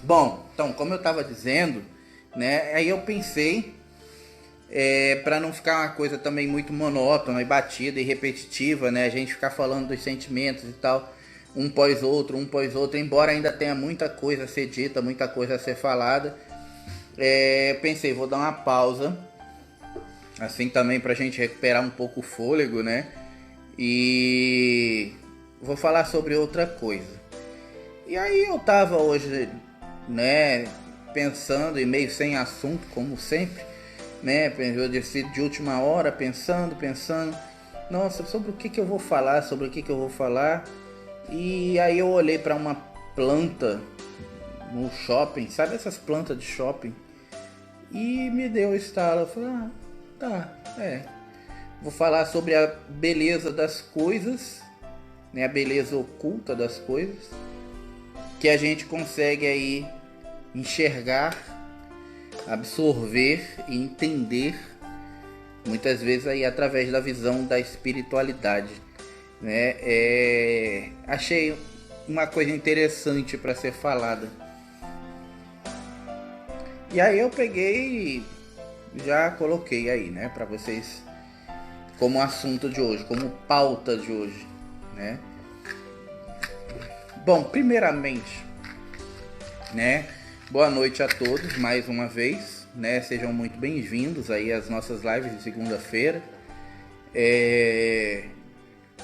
Bom, então, como eu estava dizendo, né, aí eu pensei, para não ficar uma coisa também muito monótona e batida e repetitiva, né, a gente ficar falando dos sentimentos e tal, um pós outro, embora ainda tenha muita coisa a ser dita, muita coisa a ser falada, pensei, vou dar uma pausa, assim também pra gente recuperar um pouco o fôlego, né, e vou falar sobre outra coisa. E aí eu tava hoje, né, pensando e meio sem assunto, como sempre, né, eu decido de última hora, pensando, nossa, sobre o que eu vou falar, e aí eu olhei para uma planta no shopping, sabe essas plantas de shopping, e me deu o estalo, eu falei, tá, vou falar sobre a beleza das coisas, né, a beleza oculta das coisas, que a gente consegue aí enxergar, absorver e entender muitas vezes aí através da visão da espiritualidade, né? Achei uma coisa interessante para ser falada. E aí eu peguei e já coloquei aí, né, para vocês como assunto de hoje, como pauta de hoje, né? Bom, primeiramente, né, boa noite a todos mais uma vez, né? Sejam muito bem-vindos aí às nossas lives de segunda-feira.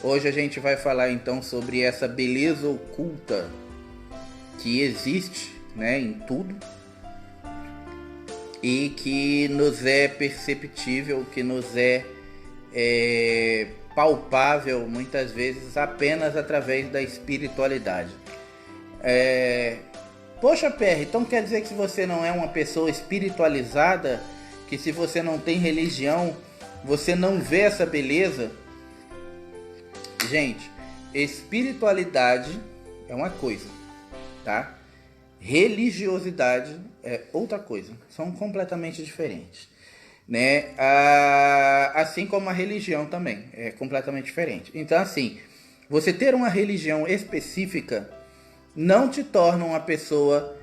Hoje a gente vai falar então sobre essa beleza oculta que existe, né, em tudo e que nos é perceptível, que nos é palpável muitas vezes apenas através da espiritualidade. Poxa, PR, então quer dizer que se você não é uma pessoa espiritualizada, que se você não tem religião, você não vê essa beleza? Gente, espiritualidade é uma coisa, tá? Religiosidade é outra coisa, são completamente diferentes, né? Assim como a religião também é completamente diferente. Então, assim, você ter uma religião específica não te torna uma pessoa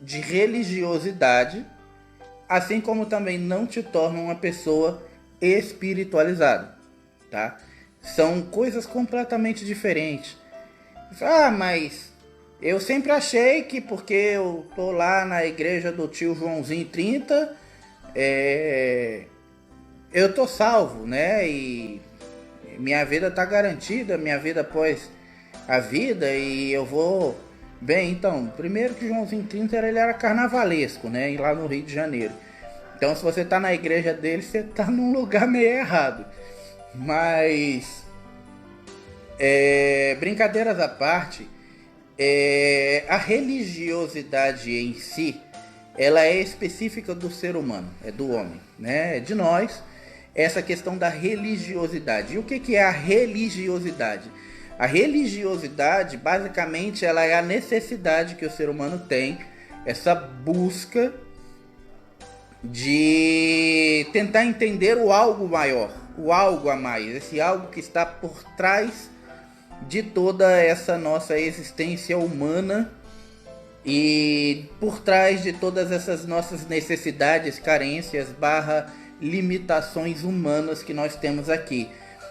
de religiosidade, assim como também não te torna uma pessoa espiritualizada, tá? São coisas completamente diferentes. Mas eu sempre achei que porque eu tô lá na igreja do tio Joãozinho 30, eu tô salvo, né? E minha vida tá garantida, minha vida após a vida, e eu vou... Bem, então, primeiro que o Joãozinho 30 ele era carnavalesco, né? Lá no Rio de Janeiro. Então, se você tá na igreja dele, você tá num lugar meio errado. Mas, brincadeiras à parte, a religiosidade em si, ela é específica do ser humano, é do homem, né? É de nós, essa questão da religiosidade. E o que é a religiosidade? A religiosidade, basicamente, ela é a necessidade que o ser humano tem, essa busca de tentar entender o algo maior, o algo a mais, esse algo que está por trás de toda essa nossa existência humana e por trás de todas essas nossas necessidades, carências, limitações humanas que nós temos aqui.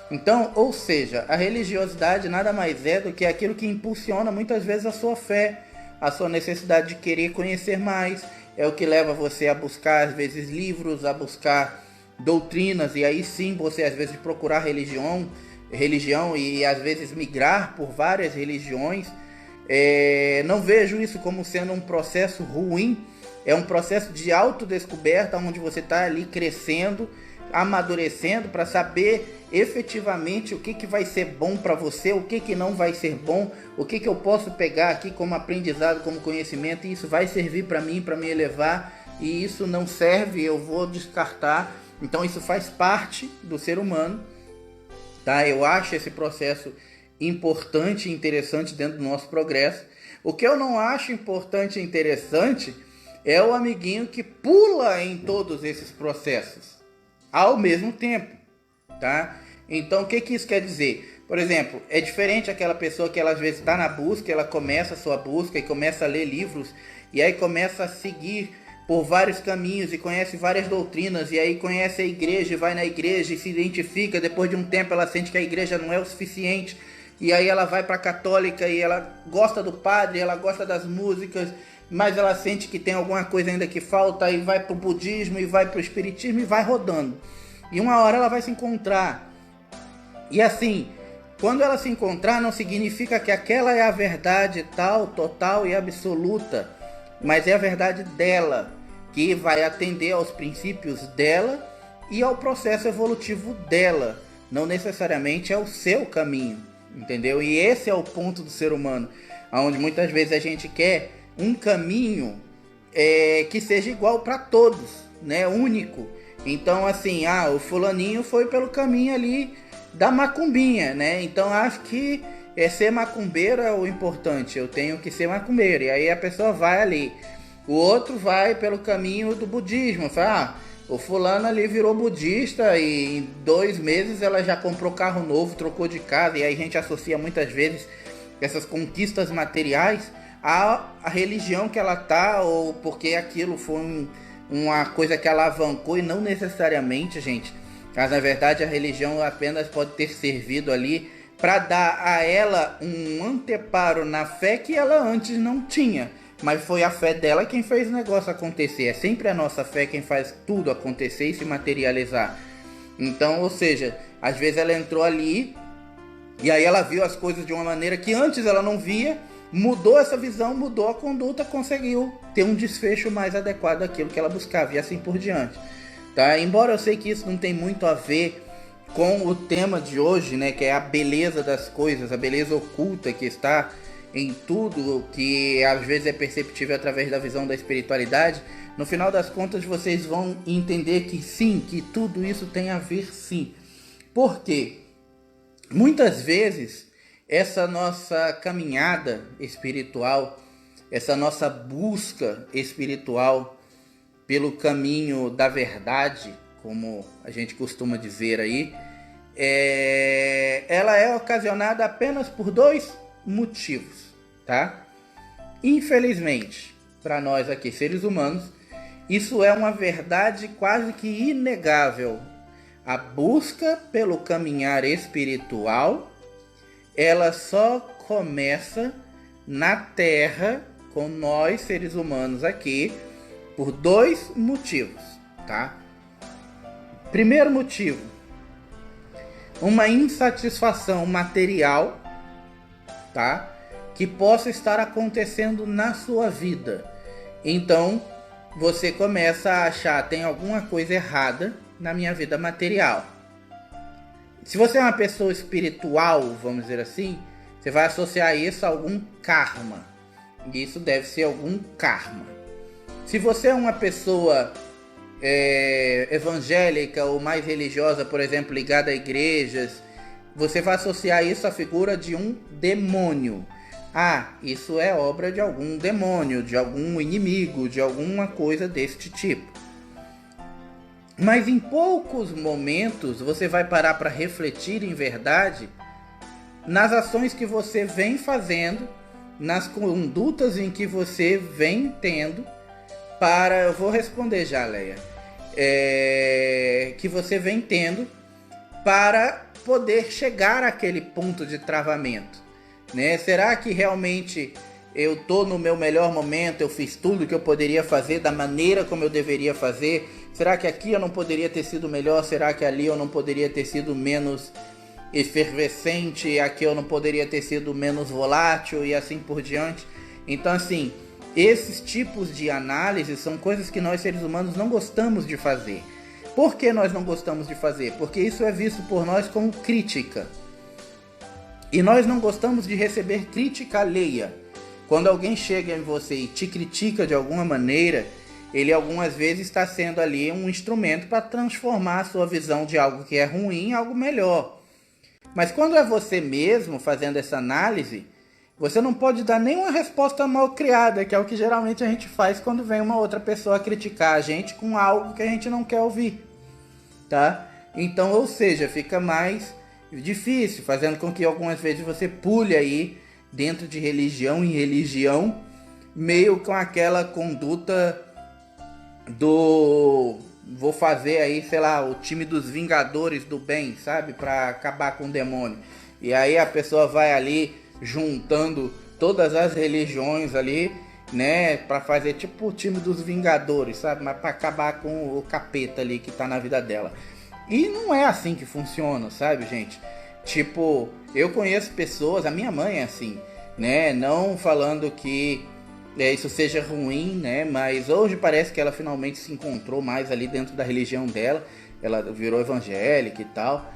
Então, ou seja, a religiosidade nada mais é do que aquilo que impulsiona muitas vezes a sua fé, a sua necessidade de querer conhecer mais, é o que leva você a buscar às vezes livros, a buscar doutrinas, e aí sim você às vezes procurar religião e às vezes migrar por várias religiões. Não vejo isso como sendo um processo ruim, é um processo de autodescoberta onde você está ali crescendo, amadurecendo para saber efetivamente o que vai ser bom para você, o que não vai ser bom, o que eu posso pegar aqui como aprendizado, como conhecimento, e isso vai servir para mim, para me elevar, e isso não serve, eu vou descartar. Então isso faz parte do ser humano, tá? Eu acho esse processo importante e interessante dentro do nosso progresso. O que eu não acho importante e interessante é o amiguinho que pula em todos esses processos ao mesmo tempo, tá? Então, o que isso quer dizer? Por exemplo, é diferente aquela pessoa que ela às vezes está na busca, ela começa a sua busca e começa a ler livros, e aí começa a seguir por vários caminhos e conhece várias doutrinas, e aí conhece a igreja e vai na igreja e se identifica. Depois de um tempo ela sente que a igreja não é o suficiente, e aí ela vai para a católica e ela gosta do padre, ela gosta das músicas, mas ela sente que tem alguma coisa ainda que falta, e vai para o budismo, e vai para o espiritismo, e vai rodando. E uma hora ela vai se encontrar. E assim, quando ela se encontrar, não significa que aquela é a verdade tal, total e absoluta, mas é a verdade dela, que vai atender aos princípios dela e ao processo evolutivo dela, não necessariamente é o seu caminho, entendeu? E esse é o ponto do ser humano, onde muitas vezes a gente quer um caminho que seja igual para todos, né? Único. Então assim, o fulaninho foi pelo caminho ali da macumbinha, né? Então acho que ser macumbeiro é o importante, eu tenho que ser macumbeiro, e aí a pessoa vai ali. O outro vai pelo caminho do budismo, fala, o fulano ali virou budista e em 2 meses ela já comprou carro novo, trocou de casa, e aí a gente associa muitas vezes essas conquistas materiais à religião que ela tá, ou porque aquilo foi uma coisa que alavancou, e não necessariamente, gente. Mas na verdade a religião apenas pode ter servido ali para dar a ela um anteparo na fé que ela antes não tinha. Mas foi a fé dela quem fez o negócio acontecer. É sempre a nossa fé quem faz tudo acontecer e se materializar. Então, ou seja, às vezes ela entrou ali e aí ela viu as coisas de uma maneira que antes ela não via, mudou essa visão, mudou a conduta, conseguiu ter um desfecho mais adequado àquilo que ela buscava e assim por diante. Tá? Embora eu sei que isso não tem muito a ver com o tema de hoje, né, que é a beleza das coisas, a beleza oculta que está em tudo, que às vezes é perceptível através da visão da espiritualidade, no final das contas vocês vão entender que sim, que tudo isso tem a ver sim. Por quê? Muitas vezes essa nossa caminhada espiritual, essa nossa busca espiritual pelo caminho da verdade, como a gente costuma dizer aí, ela é ocasionada apenas por 2 motivos, tá? Infelizmente, para nós aqui, seres humanos, isso é uma verdade quase que inegável. A busca pelo caminhar espiritual, ela só começa na Terra, com nós, seres humanos aqui, por 2 motivos, tá? Primeiro motivo, uma insatisfação material, tá? Que possa estar acontecendo na sua vida. Então, você começa a achar, tem alguma coisa errada na minha vida material. Se você é uma pessoa espiritual, vamos dizer assim, você vai associar isso a algum karma. E isso deve ser algum karma. Se você é uma pessoa evangélica ou mais religiosa, por exemplo, ligada a igrejas, você vai associar isso à figura de um demônio. Isso é obra de algum demônio, de algum inimigo, de alguma coisa deste tipo. Mas em poucos momentos você vai parar para refletir em verdade nas ações que você vem fazendo, nas condutas em que você vem tendo eu vou responder já, Leia, que você vem tendo para poder chegar àquele ponto de travamento, né? Será que realmente eu estou no meu melhor momento, eu fiz tudo que eu poderia fazer da maneira como eu deveria fazer? Será que aqui eu não poderia ter sido melhor? Será que ali eu não poderia ter sido menos efervescente? Aqui eu não poderia ter sido menos volátil? E assim por diante. Então assim, esses tipos de análise são coisas que nós seres humanos não gostamos de fazer. Por que nós não gostamos de fazer? Porque isso é visto por nós como crítica. E nós não gostamos de receber crítica alheia. Quando alguém chega em você e te critica de alguma maneira, ele algumas vezes está sendo ali um instrumento para transformar a sua visão de algo que é ruim em algo melhor. Mas quando é você mesmo fazendo essa análise, você não pode dar nenhuma resposta mal criada, que é o que geralmente a gente faz quando vem uma outra pessoa criticar a gente com algo que a gente não quer ouvir, tá? Então, ou seja, fica mais difícil, fazendo com que algumas vezes você pule aí dentro de religião em religião, meio com aquela conduta do vou fazer aí, sei lá, o time dos Vingadores do Bem, sabe? Pra acabar com o demônio. E aí a pessoa vai ali juntando todas as religiões ali, né? Pra fazer tipo o time dos Vingadores, sabe? Mas pra acabar com o capeta ali que tá na vida dela. E não é assim que funciona, sabe, gente? Tipo, eu conheço pessoas, a minha mãe é assim, né? Não falando que isso seja ruim, né? Mas hoje parece que ela finalmente se encontrou mais ali dentro da religião dela. Ela virou evangélica e tal.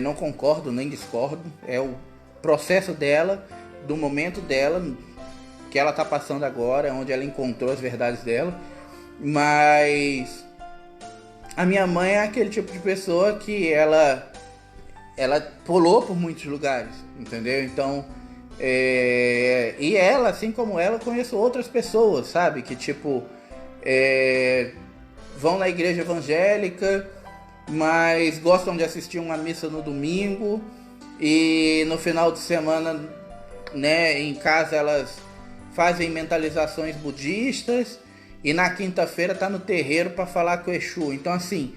Não concordo nem discordo. É o processo dela, do momento dela, que ela tá passando agora, onde ela encontrou as verdades dela. Mas a minha mãe é aquele tipo de pessoa que ela pulou por muitos lugares, entendeu? Então, e ela, assim como ela, eu conheço outras pessoas, sabe? Que tipo, vão na igreja evangélica, mas gostam de assistir uma missa no domingo, e no final de semana, né, em casa elas fazem mentalizações budistas, e na quinta-feira tá no terreiro para falar com o Exu. Então, assim,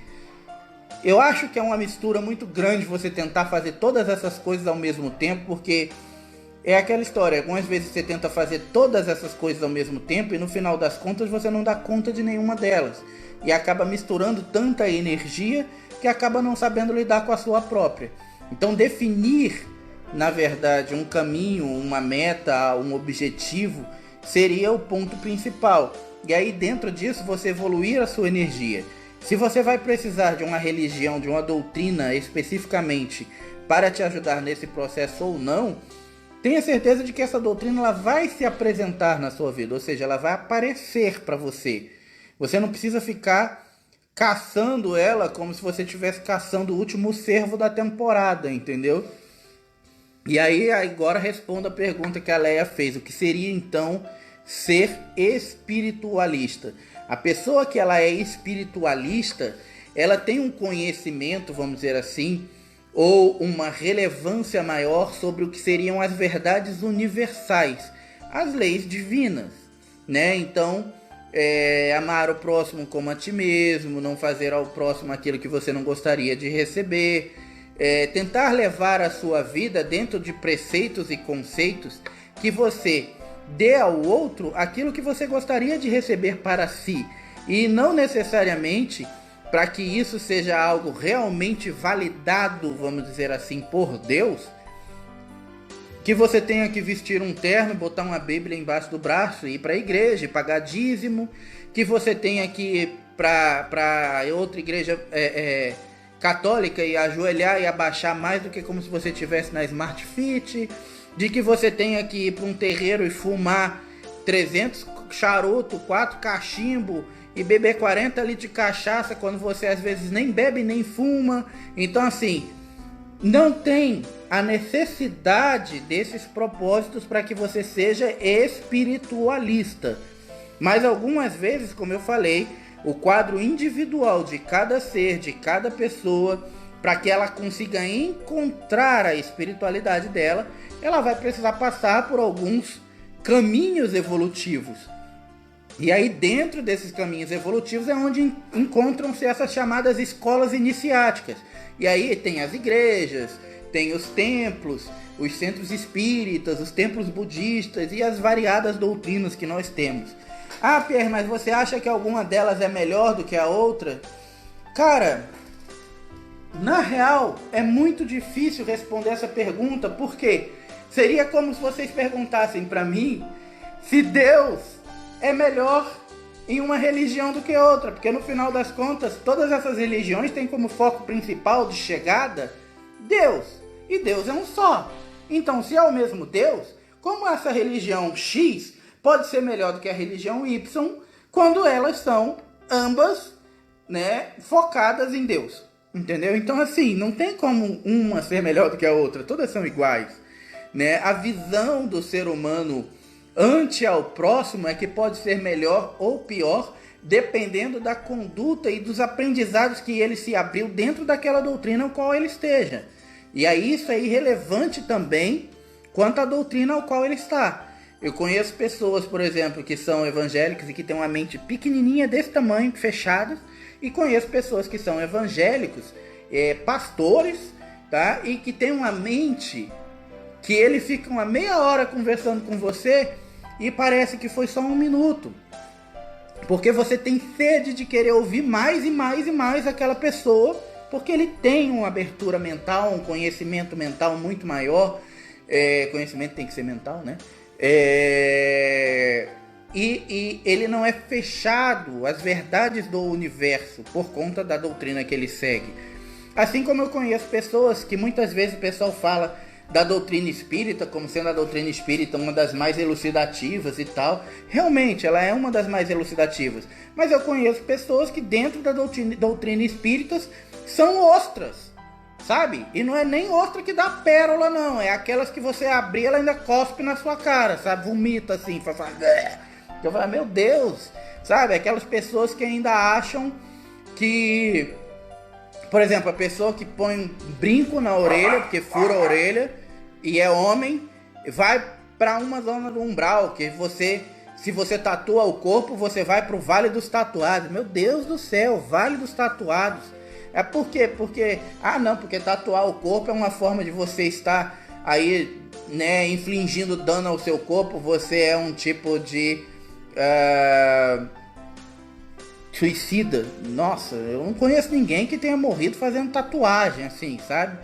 eu acho que é uma mistura muito grande você tentar fazer todas essas coisas ao mesmo tempo, porque é aquela história, algumas vezes você tenta fazer todas essas coisas ao mesmo tempo e no final das contas você não dá conta de nenhuma delas. E acaba misturando tanta energia que acaba não sabendo lidar com a sua própria. Então definir, na verdade, um caminho, uma meta, um objetivo, seria o ponto principal. E aí dentro disso você evoluir a sua energia. Se você vai precisar de uma religião, de uma doutrina especificamente para te ajudar nesse processo ou não, tenha certeza de que essa doutrina ela vai se apresentar na sua vida, ou seja, ela vai aparecer para você. Você não precisa ficar caçando ela como se você estivesse caçando o último cervo da temporada, entendeu? E aí agora responda a pergunta que a Leia fez, o que seria então ser espiritualista? A pessoa que ela é espiritualista, ela tem um conhecimento, vamos dizer assim, ou uma relevância maior sobre o que seriam as verdades universais, as leis divinas, né? Então, amar o próximo como a ti mesmo, não fazer ao próximo aquilo que você não gostaria de receber, tentar levar a sua vida dentro de preceitos e conceitos que você dê ao outro aquilo que você gostaria de receber para si, e não necessariamente para que isso seja algo realmente validado, vamos dizer assim, por Deus, que você tenha que vestir um terno, botar uma Bíblia embaixo do braço e ir para a igreja, pagar dízimo, que você tenha que ir para outra igreja católica e ajoelhar e abaixar mais do que como se você estivesse na Smart Fit, de que você tenha que ir para um terreiro e fumar 300 charuto, 4 cachimbo e beber 40 litros de cachaça quando você às vezes nem bebe nem fuma. Então, assim, não tem a necessidade desses propósitos para que você seja espiritualista. Mas algumas vezes, como eu falei, o quadro individual de cada ser, de cada pessoa, para que ela consiga encontrar a espiritualidade dela, ela vai precisar passar por alguns caminhos evolutivos. E aí dentro desses caminhos evolutivos é onde encontram-se essas chamadas escolas iniciáticas. E aí tem as igrejas, tem os templos, os centros espíritas, os templos budistas e as variadas doutrinas que nós temos. Ah, Pierre, mas você acha que alguma delas é melhor do que a outra? Cara, na real é muito difícil responder essa pergunta, porque seria como se vocês perguntassem para mim se Deus é melhor em uma religião do que outra, porque no final das contas todas essas religiões têm como foco principal de chegada Deus, e Deus é um só. Então, se é o mesmo Deus, como essa religião X pode ser melhor do que a religião Y quando elas são ambas, né, focadas em Deus, entendeu? Então, assim, não tem como uma ser melhor do que a outra, todas são iguais, né? A visão do ser humano ante ao próximo é que pode ser melhor ou pior dependendo da conduta e dos aprendizados que ele se abriu dentro daquela doutrina ao qual ele esteja. E aí isso é irrelevante também quanto à doutrina ao qual ele está. Eu conheço pessoas, por exemplo, que são evangélicas e que têm uma mente pequenininha desse tamanho, fechadas, e conheço pessoas que são evangélicos, pastores, tá? E que têm uma mente que ele fica uma meia hora conversando com você e parece que foi só 1 minuto. Porque você tem sede de querer ouvir mais e mais e mais aquela pessoa, porque ele tem uma abertura mental, um conhecimento mental muito maior. Conhecimento tem que ser mental, né? E ele não é fechado às verdades do universo por conta da doutrina que ele segue. Assim como eu conheço pessoas que muitas vezes o pessoal fala da doutrina espírita como sendo a doutrina espírita uma das mais elucidativas e tal. Realmente, ela é uma das mais elucidativas. Mas eu conheço pessoas que dentro da doutrina espírita são ostras, sabe? E não é nem ostra que dá pérola, não. É aquelas que você abrir, ela ainda cospe na sua cara, sabe? Vomita assim, faz... Eu falo, meu Deus, sabe? Aquelas pessoas que ainda acham que... Por exemplo, a pessoa que põe um brinco na orelha, porque fura a orelha, e é homem, vai para uma zona do umbral, que se você tatua o corpo, você vai para o Vale dos Tatuados. Meu Deus do céu, Vale dos Tatuados. É por quê? Porque tatuar o corpo é uma forma de você estar aí, né, infligindo dano ao seu corpo. Você é um tipo de suicida. Nossa, eu não conheço ninguém que tenha morrido fazendo tatuagem, assim, sabe?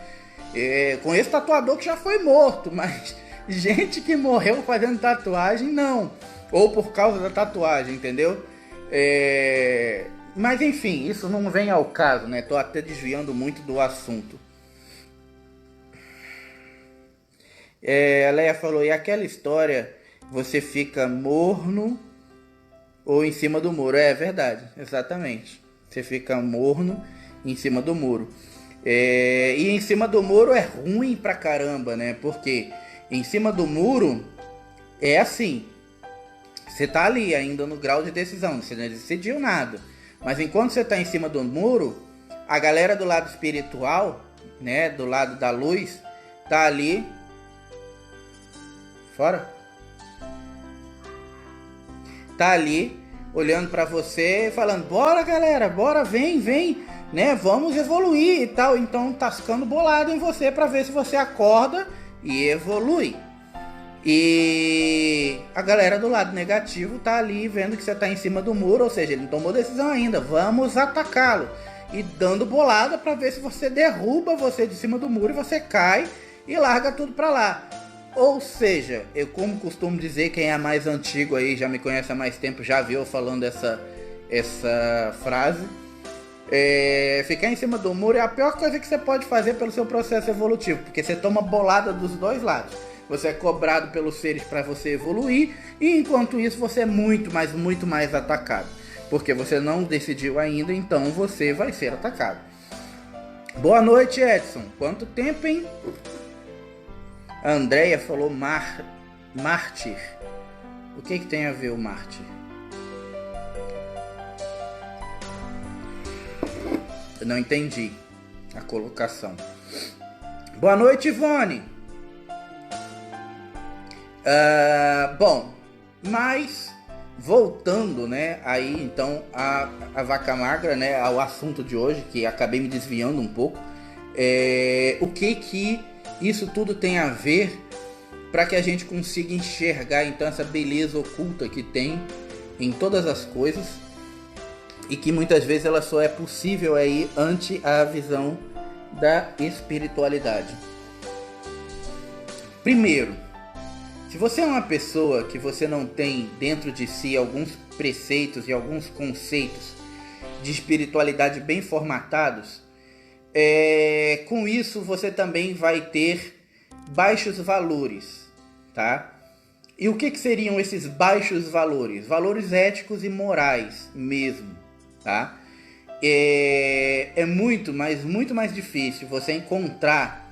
Conheço tatuador que já foi morto, mas gente que morreu fazendo tatuagem, não. Ou por causa da tatuagem, entendeu? Mas enfim, isso não vem ao caso, né? Tô até desviando muito do assunto. A Leia falou, e aquela história, você fica morno ou em cima do muro? É verdade, exatamente. Você fica morno em cima do muro. E em cima do muro é ruim pra caramba, né? Porque em cima do muro é assim, você tá ali ainda no grau de decisão, você não decidiu nada. Mas enquanto você tá em cima do muro, a galera do lado espiritual, né, do lado da luz, tá ali fora. Tá ali olhando pra você, falando, bora galera, bora, vem, né, vamos evoluir e tal. Então tascando bolado em você pra ver se você acorda e evolui. E a galera do lado negativo tá ali vendo que você tá em cima do muro, ou seja, ele não tomou decisão ainda, vamos atacá-lo. E dando bolada pra ver se você derruba você de cima do muro e você cai e larga tudo pra lá. Ou seja, eu como costumo dizer, quem é mais antigo aí, já me conhece há mais tempo, já viu eu falando essa frase. Ficar em cima do muro é a pior coisa que você pode fazer pelo seu processo evolutivo, porque você toma bolada dos dois lados. Você é cobrado pelos seres para você evoluir, e enquanto isso você é muito mais atacado, porque você não decidiu ainda, então você vai ser atacado. Boa noite, Edson. Quanto tempo, hein? A Andrea falou mártir. O que tem a ver o mártir? Eu não entendi a colocação. Boa noite, Ivone. Bom, mas voltando, né, aí então a vaca magra, né, ao assunto de hoje, que acabei me desviando um pouco, o que isso tudo tem a ver para que a gente consiga enxergar então essa beleza oculta que tem em todas as coisas e que muitas vezes ela só é possível aí ante a visão da espiritualidade. Primeiro, se você é uma pessoa que você não tem dentro de si alguns preceitos e alguns conceitos de espiritualidade bem formatados, com isso você também vai ter baixos valores, tá? E o que seriam esses baixos valores? Valores éticos e morais mesmo, tá? É muito mais difícil você encontrar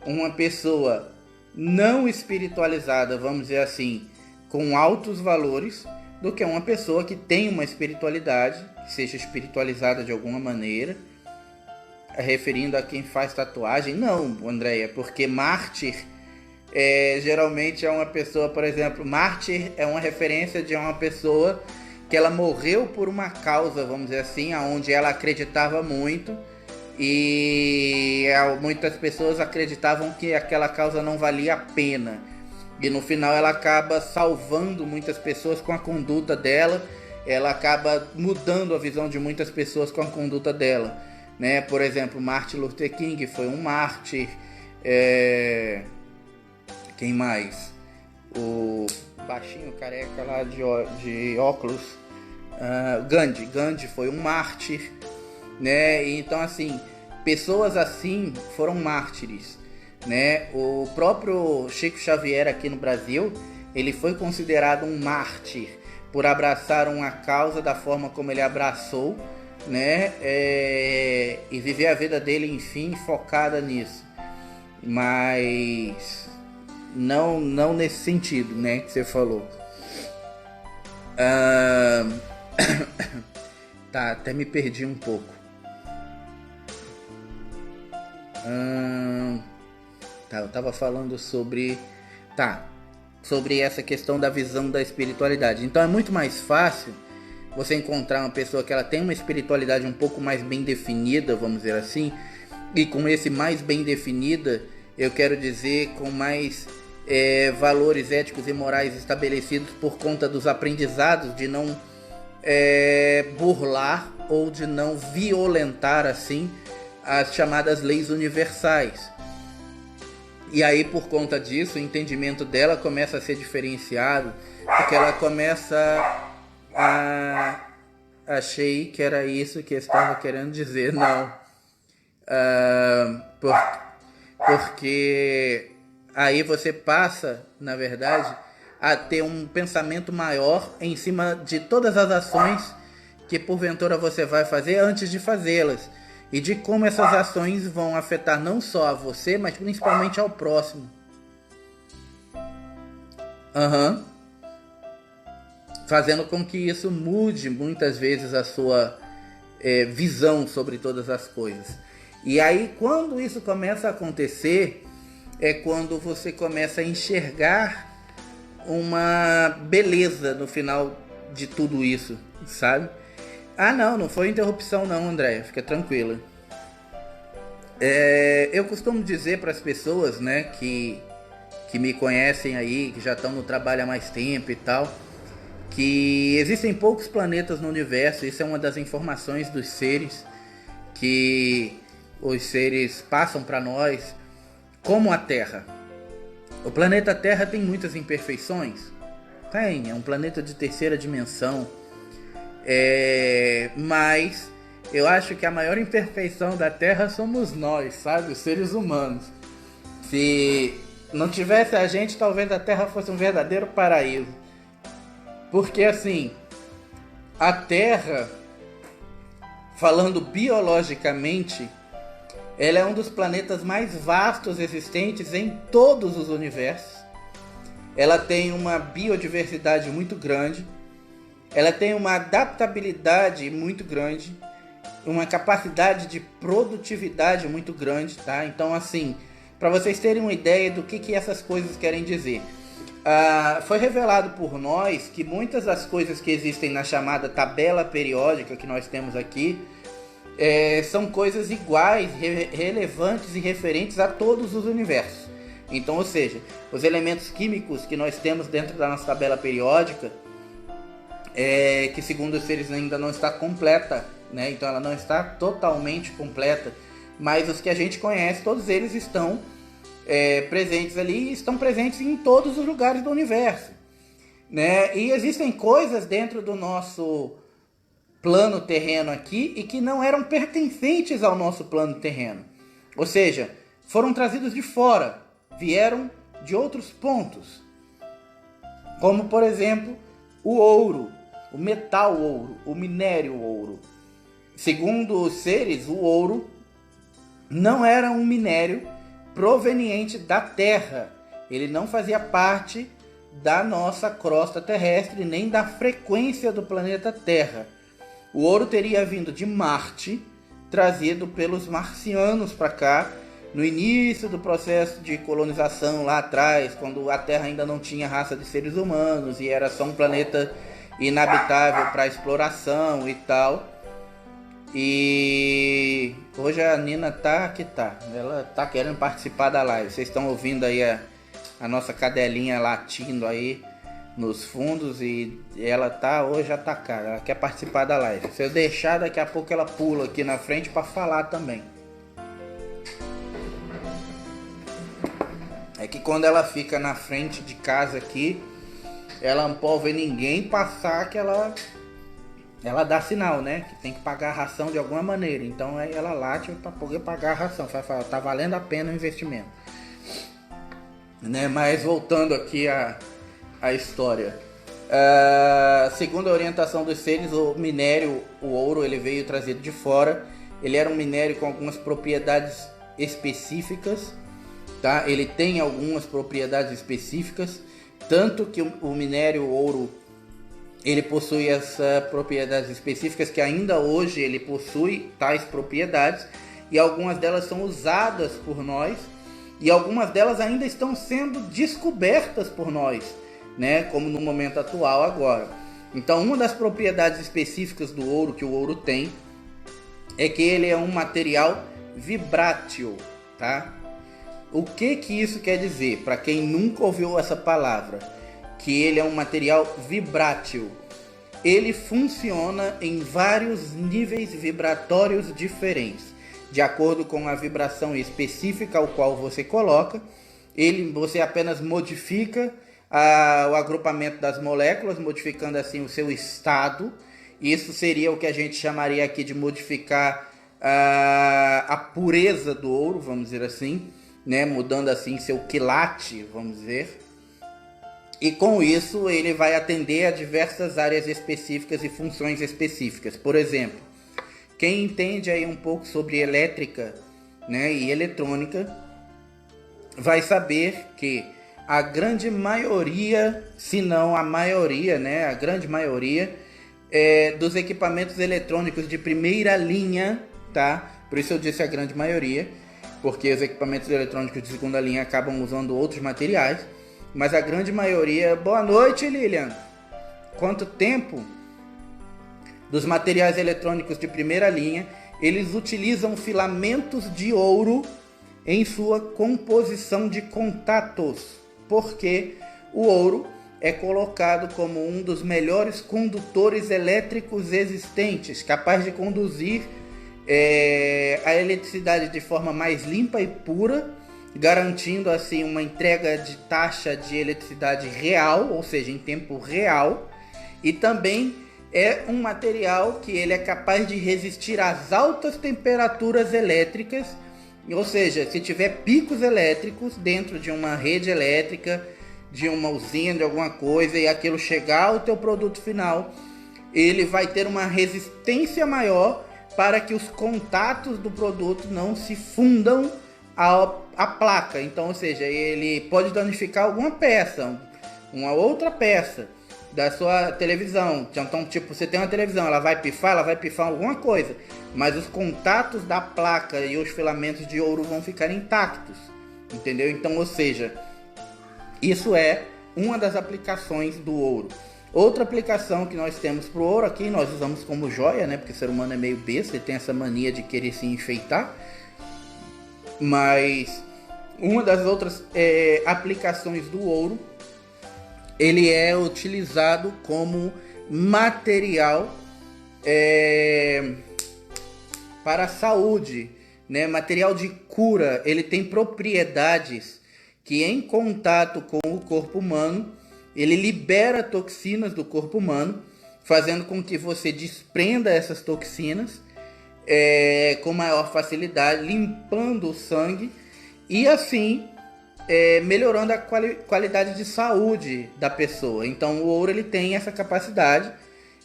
uma pessoa não espiritualizada, vamos dizer assim, com altos valores, do que uma pessoa que tem uma espiritualidade, que seja espiritualizada de alguma maneira, referindo a quem faz tatuagem. Não, Andréia, porque mártir geralmente é uma pessoa, por exemplo, mártir é uma referência de uma pessoa que ela morreu por uma causa, vamos dizer assim, onde ela acreditava muito, e muitas pessoas acreditavam que aquela causa não valia a pena. E no final ela acaba salvando muitas pessoas com a conduta dela, ela acaba mudando a visão de muitas pessoas com a conduta dela, né? Por exemplo, Martin Luther King foi um mártir. Quem mais? O baixinho careca lá de óculos, Gandhi foi um mártir, né? Então, assim, pessoas assim foram mártires, né? O próprio Chico Xavier aqui no Brasil, ele foi considerado um mártir por abraçar uma causa da forma como ele abraçou, né? E viver a vida dele, enfim, focada nisso. Mas não nesse sentido, né, que você falou. Tá, até me perdi um pouco. Tá, eu tava falando sobre essa questão da visão da espiritualidade. Então é muito mais fácil você encontrar uma pessoa que ela tem uma espiritualidade um pouco mais bem definida, vamos dizer assim, e com esse mais bem definida, eu quero dizer com mais valores éticos e morais estabelecidos por conta dos aprendizados de não burlar ou de não violentar assim as chamadas leis universais. E aí, por conta disso, o entendimento dela começa a ser diferenciado, porque ela começa a... Achei que era isso que eu estava querendo dizer, não. Porque aí você passa, na verdade, a ter um pensamento maior em cima de todas as ações que porventura você vai fazer antes de fazê-las. E de como essas ações vão afetar não só a você, mas principalmente ao próximo. Fazendo com que isso mude muitas vezes a sua visão sobre todas as coisas. E aí, quando isso começa a acontecer, é quando você começa a enxergar uma beleza no final de tudo isso, sabe? Não foi interrupção não, Andréia, fica tranquila. Eu costumo dizer para as pessoas, né, que me conhecem aí, que já estão no trabalho há mais tempo e tal, que existem poucos planetas no universo. Isso é uma das informações dos seres, que os seres passam para nós, como a Terra. O planeta Terra tem muitas imperfeições? Tem, é um planeta de terceira dimensão. Mas eu acho que a maior imperfeição da Terra somos nós, sabe? Os seres humanos. Se não tivesse a gente, talvez a Terra fosse um verdadeiro paraíso. Porque assim, a Terra, falando biologicamente, ela é um dos planetas mais vastos existentes em todos os universos. Ela tem uma biodiversidade muito grande. Ela tem uma adaptabilidade muito grande, uma capacidade de produtividade muito grande, tá? Então, assim, para vocês terem uma ideia do que essas coisas querem dizer, foi revelado por nós que muitas das coisas que existem na chamada tabela periódica que nós temos aqui são coisas iguais, relevantes e referentes a todos os universos. Então, ou seja, os elementos químicos que nós temos dentro da nossa tabela periódica, que segundo os seres ainda não está completa, né? Então ela não está totalmente completa, mas os que a gente conhece, todos eles estão presentes ali, e estão presentes em todos os lugares do universo, né? E existem coisas dentro do nosso plano terreno aqui e que não eram pertencentes ao nosso plano terreno, ou seja, foram trazidos de fora, vieram de outros pontos, como por exemplo o ouro, o metal ouro, o minério ouro. Segundo os seres, o ouro não era um minério proveniente da Terra. Ele não fazia parte da nossa crosta terrestre, nem da frequência do planeta Terra. O ouro teria vindo de Marte, trazido pelos marcianos para cá, no início do processo de colonização lá atrás, quando a Terra ainda não tinha raça de seres humanos e era só um planeta inabitável para exploração e tal. E hoje a Nina tá. Ela tá querendo participar da live. Vocês estão ouvindo aí a nossa cadelinha latindo aí nos fundos e ela tá hoje atacada. Ela quer participar da live. Se eu deixar, daqui a pouco ela pula aqui na frente para falar também. É que quando ela fica na frente de casa aqui, ela não pode ver ninguém passar que ela dá sinal, né? Que tem que pagar a ração de alguma maneira. Então aí ela late para poder pagar a ração. Tá valendo a pena o investimento. Né? Mas voltando aqui a história. Segundo a orientação dos seres, o minério, o ouro, ele veio trazido de fora. Ele era um minério com algumas propriedades específicas. Tá? Ele tem algumas propriedades específicas. Tanto que o minério, o ouro, ele possui essas propriedades específicas que ainda hoje ele possui tais propriedades e algumas delas são usadas por nós e algumas delas ainda estão sendo descobertas por nós, né? Como no momento atual agora. Então, uma das propriedades específicas do ouro que o ouro tem é que ele é um material vibrátil, tá? O que isso quer dizer? Para quem nunca ouviu essa palavra, que ele é um material vibrátil. Ele funciona em vários níveis vibratórios diferentes. De acordo com a vibração específica ao qual você coloca, você apenas modifica o agrupamento das moléculas, modificando assim o seu estado. Isso seria o que a gente chamaria aqui de modificar a pureza do ouro, vamos dizer assim, né? Mudando assim seu quilate, vamos dizer. E com isso ele vai atender a diversas áreas específicas e funções específicas. Por exemplo, quem entende aí um pouco sobre elétrica, né, e eletrônica, vai saber que a grande maioria, se não a maioria, né, a grande maioria dos equipamentos eletrônicos de primeira linha, tá? Por isso eu disse a grande maioria, porque os equipamentos eletrônicos de segunda linha acabam usando outros materiais. Mas a grande maioria... Boa noite, Lilian! Quanto tempo? Dos materiais eletrônicos de primeira linha, eles utilizam filamentos de ouro em sua composição de contatos. Porque o ouro é colocado como um dos melhores condutores elétricos existentes, capaz de conduzir a eletricidade de forma mais limpa e pura, garantindo assim uma entrega de taxa de eletricidade real, ou seja, em tempo real, e também é um material que ele é capaz de resistir às altas temperaturas elétricas, ou seja, se tiver picos elétricos dentro de uma rede elétrica, de uma usina, de alguma coisa, e aquilo chegar ao teu produto final, ele vai ter uma resistência maior para que os contatos do produto não se fundam a placa. Então, ou seja, ele pode danificar alguma peça, uma outra peça da sua televisão. Então, tipo, você tem uma televisão, ela vai pifar alguma coisa, mas os contatos da placa e os filamentos de ouro vão ficar intactos, entendeu? Então, ou seja, isso é uma das aplicações do ouro. Outra aplicação que nós temos para o ouro aqui, nós usamos como joia, né? Porque o ser humano é meio besta, ele tem essa mania de querer se enfeitar. Mas uma das outras aplicações do ouro, ele é utilizado como material para a saúde, né? Material de cura. Ele tem propriedades que em contato com o corpo humano, ele libera toxinas do corpo humano, fazendo com que você desprenda essas toxinas com maior facilidade, limpando o sangue e assim melhorando a qualidade de saúde da pessoa. Então o ouro ele tem essa capacidade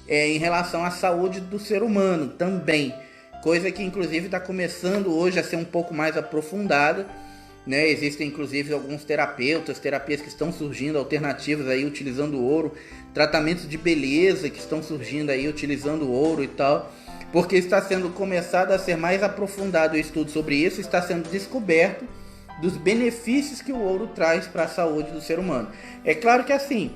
em relação à saúde do ser humano também, coisa que inclusive está começando hoje a ser um pouco mais aprofundada, né? Existem inclusive alguns terapias que estão surgindo, alternativas aí utilizando o ouro, tratamentos de beleza que estão surgindo aí utilizando o ouro e tal, porque está sendo começado a ser mais aprofundado o estudo sobre isso, está sendo descoberto dos benefícios que o ouro traz para a saúde do ser humano. É claro que assim,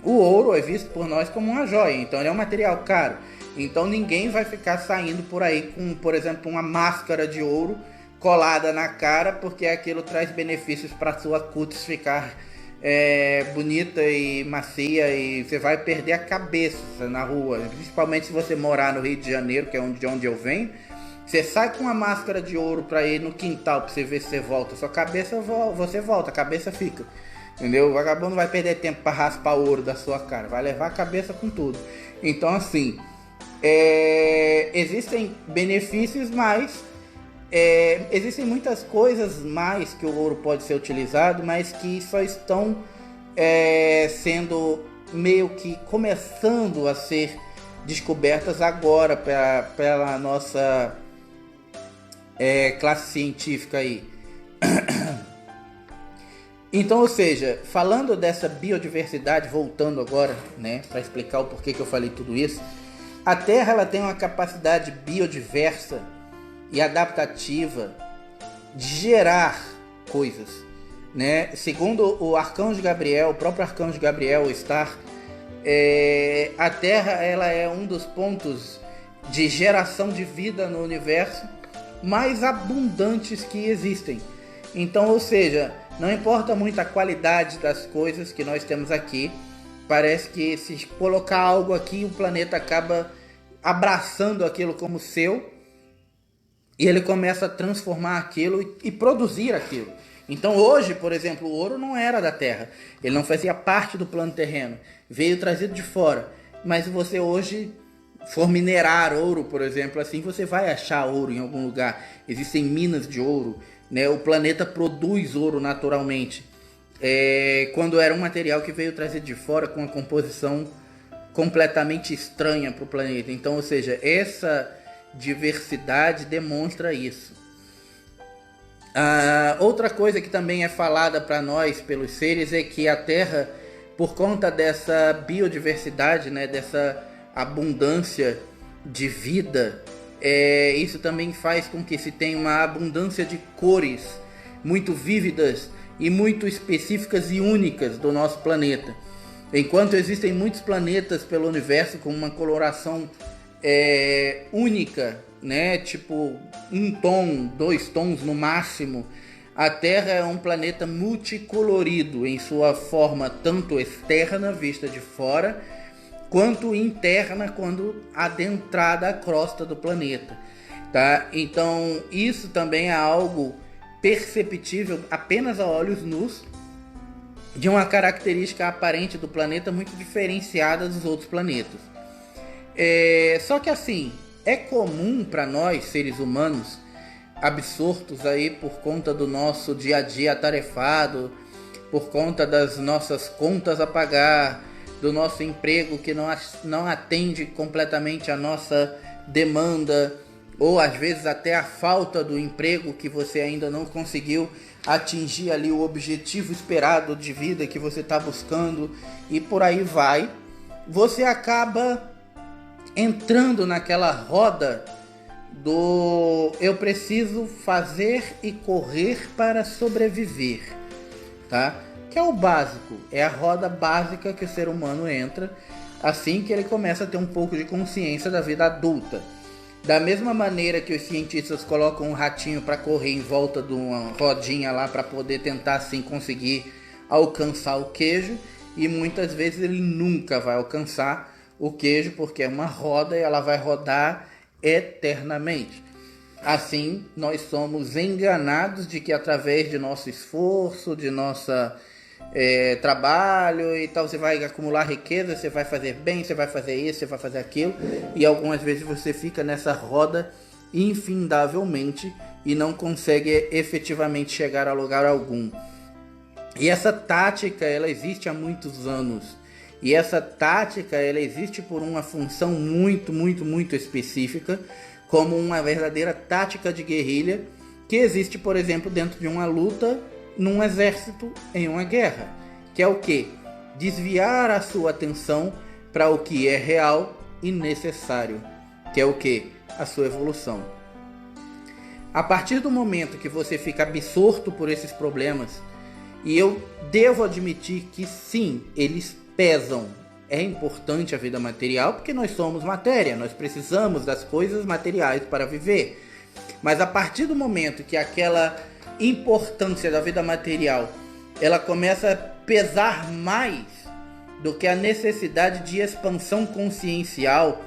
o ouro é visto por nós como uma joia, então ele é um material caro. Então ninguém vai ficar saindo por aí com, por exemplo, uma máscara de ouro colada na cara, porque aquilo traz benefícios para a sua cutis ficar bonita e macia, e você vai perder a cabeça na rua, principalmente se você morar no Rio de Janeiro, que é de onde eu venho. Você sai com uma máscara de ouro pra ir no quintal pra você ver se você volta. Sua cabeça, você volta, a cabeça fica. Entendeu? O vagabundo vai perder tempo pra raspar o ouro da sua cara. Vai levar a cabeça com tudo. Então assim, existem benefícios, mas existem muitas coisas mais que o ouro pode ser utilizado, mas que só estão sendo meio que começando a ser descobertas agora pela nossa classe científica aí. Então, ou seja, falando dessa biodiversidade, voltando agora, né, para explicar o porquê que eu falei tudo isso, a Terra ela tem uma capacidade biodiversa e adaptativa de gerar coisas, né? Segundo o Arcanjo Gabriel, o próprio Arcanjo Gabriel Star, a Terra ela é um dos pontos de geração de vida no universo mais abundantes que existem. Então, ou seja, não importa muito a qualidade das coisas que nós temos aqui, parece que se colocar algo aqui, o planeta acaba abraçando aquilo como seu e ele começa a transformar aquilo e produzir aquilo. Então hoje, por exemplo, o ouro não era da Terra, ele não fazia parte do plano terreno, veio trazido de fora. Mas se você hoje for minerar ouro, por exemplo, assim, você vai achar ouro em algum lugar. Existem minas de ouro, né? O planeta produz ouro naturalmente. Quando era um material que veio trazido de fora com uma composição completamente estranha para o planeta. Então, ou seja, essa diversidade demonstra isso. Outra coisa que também é falada para nós pelos seres é que a Terra, por conta dessa biodiversidade, né, dessa abundância de vida, isso também faz com que se tenha uma abundância de cores muito vívidas e muito específicas e únicas do nosso planeta. Enquanto existem muitos planetas pelo universo com uma coloração única, né? Tipo 1 tom, 2 tons no máximo, a Terra é um planeta multicolorido em sua forma tanto externa, vista de fora, quanto interna quando adentrada a crosta do planeta, tá? Então isso também é algo perceptível apenas a olhos nus, de uma característica aparente do planeta muito diferenciada dos outros planetas. Só que assim, é comum para nós, seres humanos, absortos aí por conta do nosso dia a dia atarefado, por conta das nossas contas a pagar, do nosso emprego que não atende completamente a nossa demanda, ou às vezes até a falta do emprego que você ainda não conseguiu atingir ali o objetivo esperado de vida que você está buscando, e por aí vai. Você acaba entrando naquela roda do eu preciso fazer e correr para sobreviver, tá? Que é o básico, é a roda básica que o ser humano entra assim que ele começa a ter um pouco de consciência da vida adulta. Da mesma maneira que os cientistas colocam um ratinho para correr em volta de uma rodinha lá para poder tentar assim conseguir alcançar o queijo, e muitas vezes ele nunca vai alcançar o queijo porque é uma roda e ela vai rodar eternamente. Assim, nós somos enganados de que através de nosso esforço, de nossa trabalho e tal, você vai acumular riqueza, você vai fazer bem, você vai fazer isso, você vai fazer aquilo, e algumas vezes você fica nessa roda infindavelmente e não consegue efetivamente chegar a lugar algum. E essa tática, ela existe há muitos anos, e essa tática, ela existe por uma função muito específica, como uma verdadeira tática de guerrilha, que existe, por exemplo, dentro de uma luta num exército em uma guerra, que é o quê? Desviar a sua atenção para o que é real e necessário, que é o quê? A sua evolução. A partir do momento que você fica absorto por esses problemas, e eu devo admitir que sim, eles pesam. É importante a vida material porque nós somos matéria, nós precisamos das coisas materiais para viver. Mas a partir do momento que aquela importância da vida material ela começa a pesar mais do que a necessidade de expansão consciencial